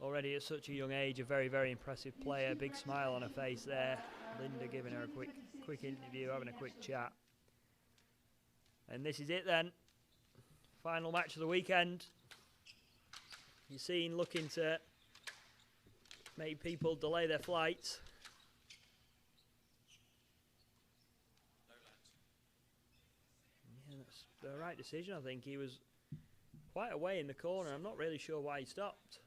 Already at such a young age, a very, very impressive player. Big smile on her face there. Linda giving her a quick interview, having a quick chat. And this is it then. Final match of the weekend. Yassine looking to make people delay their flights. Yeah, that's the right decision, I think. He was quite away in the corner. I'm not really sure why he stopped.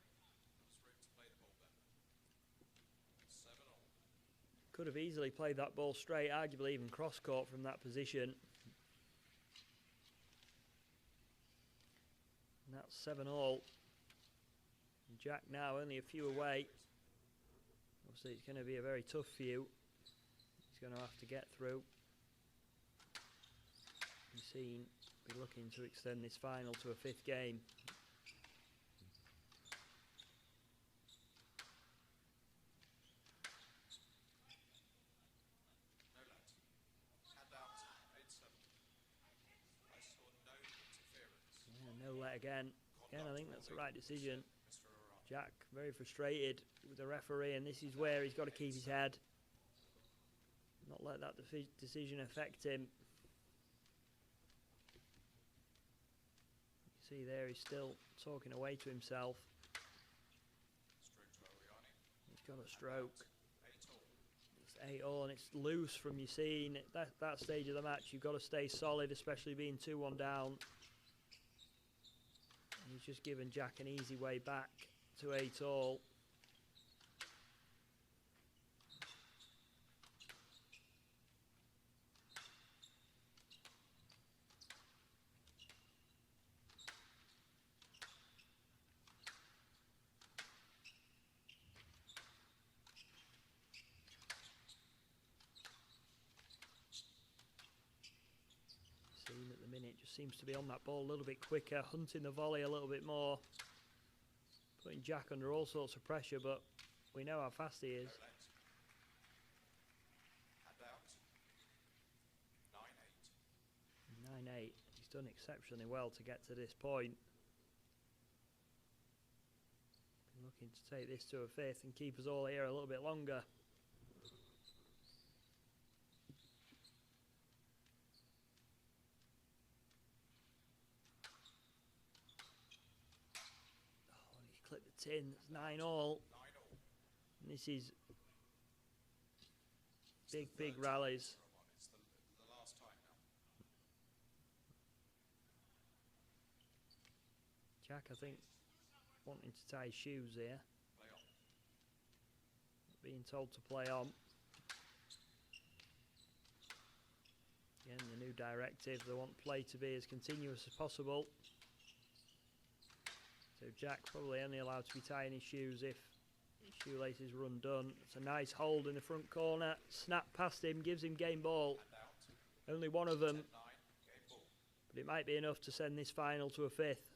Could have easily played that ball straight, arguably even cross-court from that position. And that's 7-all. Jack now only a few away. Obviously it's going to be a very tough few. He's going to have to get through. Yassine be looking to extend this final to a 5th game. Again, I think that's the right decision. Jack very frustrated with the referee, and this is where he's got to keep his head, not let that decision affect him. You see there, he's still talking away to himself. He's got a stroke. It's 8-all, and it's loose from Yassine. At that stage of the match, you've got to stay solid, especially being 2-1 down. He's just given Jack an easy way back to 8-all. At the minute just seems to be on that ball a little bit quicker, hunting the volley a little bit more, putting Jack under all sorts of pressure, but we know how fast he is. 9-8. He's done exceptionally well to get to this point. Looking to take this to a 5th and keep us all here a little bit longer. Clip the tin. It's 9-all. And this is big rallies. Jack, I think, wanting to tie his shoes here. Being told to play on. Again, the new directive, they want play to be as continuous as possible. So Jack probably only allowed to be tying his shoes if his shoelaces were undone. It's a nice hold in the front corner. Snap past him, gives him game ball. Only one of them, 10-9, game ball. but it might be enough to send this final to a fifth.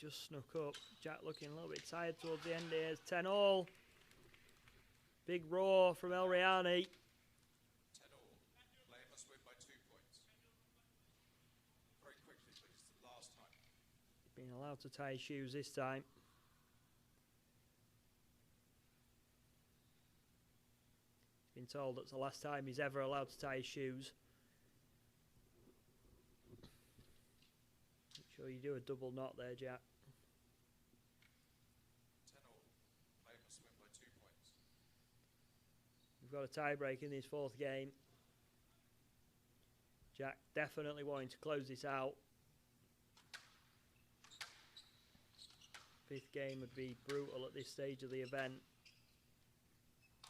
Just snuck up. Jack looking a little bit tired towards the end here. It's 10-all. Big roar from El Riani. 10-all. Player must win by 2 points. Very quickly, but it's the last time. Being allowed to tie his shoes this time. Been told that's the last time he's ever allowed to tie his shoes. Make sure you do a double knot there, Jack. 10-all. Player must win by 2 points. We've got a tie break in this fourth game. Jack definitely wanting to close this out. Fifth game would be brutal at this stage of the event.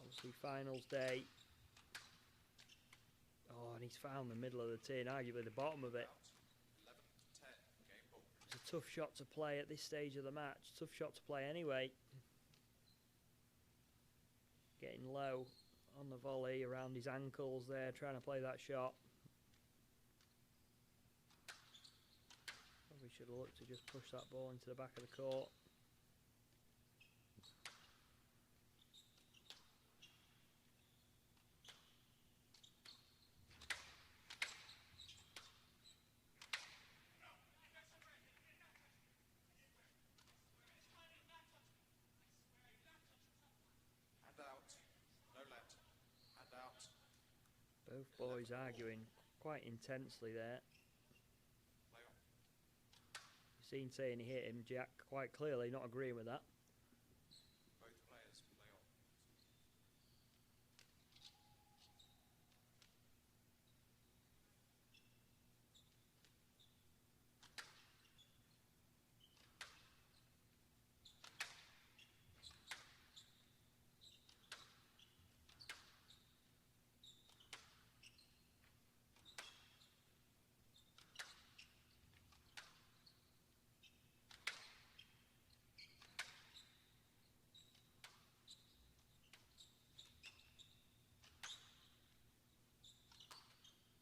Obviously finals day. Oh, and he's found the middle of the tin, arguably the bottom of it. 11-10, game ball. It's a tough shot to play at this stage of the match. Tough shot to play anyway. Getting low on the volley around his ankles there, trying to play that shot. Probably should have looked to just push that ball into the back of the court. And out. No let. And out. Both boys arguing quite intensely there. Play on. You've seen saying he hit him, Jack quite clearly not agreeing with that. Both players play on.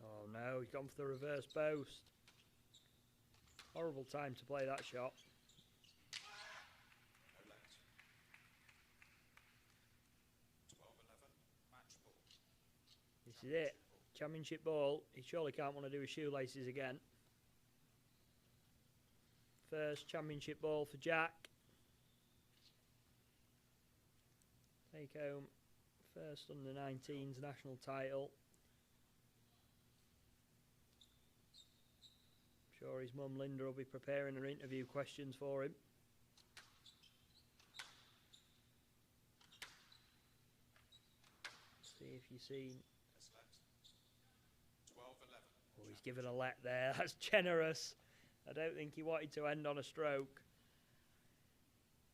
Oh no, he's gone for the reverse post. Horrible time to play that shot. No let. 12-11, match ball. This is it. Championship ball. He surely can't want to do his shoelaces again. First championship ball for Jack. Take home first under 19s national title. I'm sure his mum Linda will be preparing her interview questions for him. See if you've seen. Yes, let. 12-11. Oh, he's given a let there. That's generous. I don't think he wanted to end on a stroke.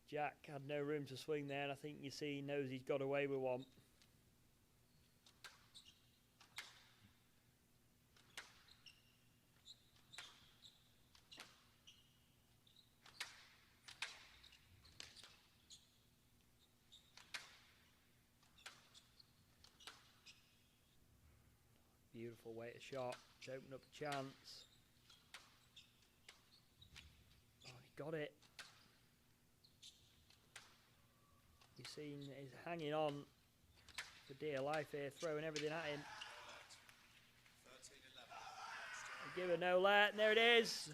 Jack had no room to swing there, and I think you see he knows he's got away with one. Beautiful weighted shot to open up a chance. Oh, he got it. You've seen he's hanging on for dear life here, throwing everything at him. 13-11. Give a no let, and there it is.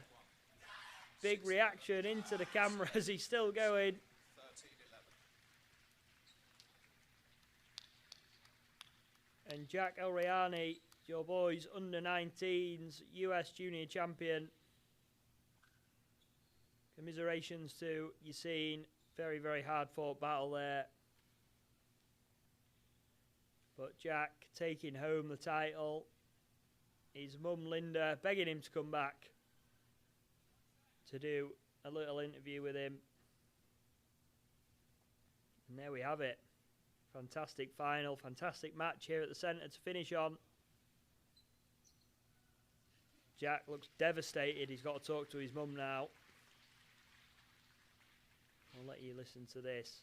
Big reaction into the camera as he's still going. 13-11. And Jack Elrayani, your boys under 19s US Junior Champion. Commiserations to Yassine. Very, very hard fought battle there. But Jack taking home the title. His mum Linda begging him to come back to do a little interview with him. And there we have it. Fantastic final, fantastic match here at the centre to finish on. Jack looks devastated. He's got to talk to his mum now. I'll let you listen to this.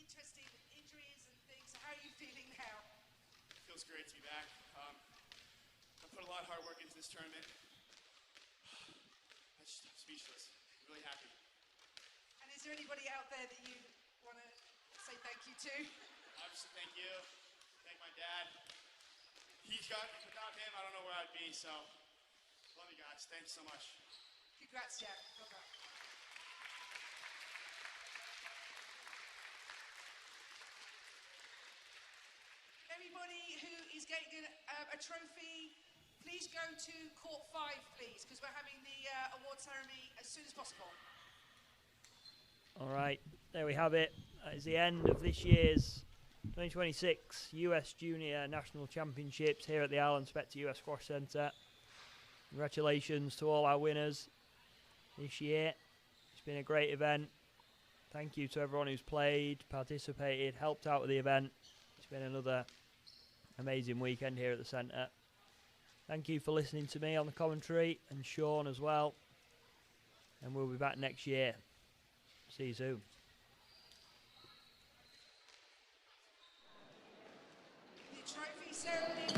Interesting injuries and things. How are you feeling now? Feels great to be back. I put a lot of hard work into this tournament. I'm just speechless. Really happy. And is there anybody out there that you want to say thank you to? Obviously, thank you. Thank my dad. Without him, I don't know where I'd be. So, love you guys. Thanks so much. Congrats, Jack. Well done. Everybody who is getting a trophy, please go to court 5, please, because we're having the award ceremony as soon as possible. All right, there we have it. That is the end of this year's 2026 US Junior National Championships here at the Alan Spector US Squash Centre. Congratulations to all our winners this year. It's been a great event. Thank you to everyone who's played, participated, helped out with the event. It's been another amazing weekend here at the centre. Thank you for listening to me on the commentary and Sean as well. And we'll be back next year. See you soon. The trophy ceremony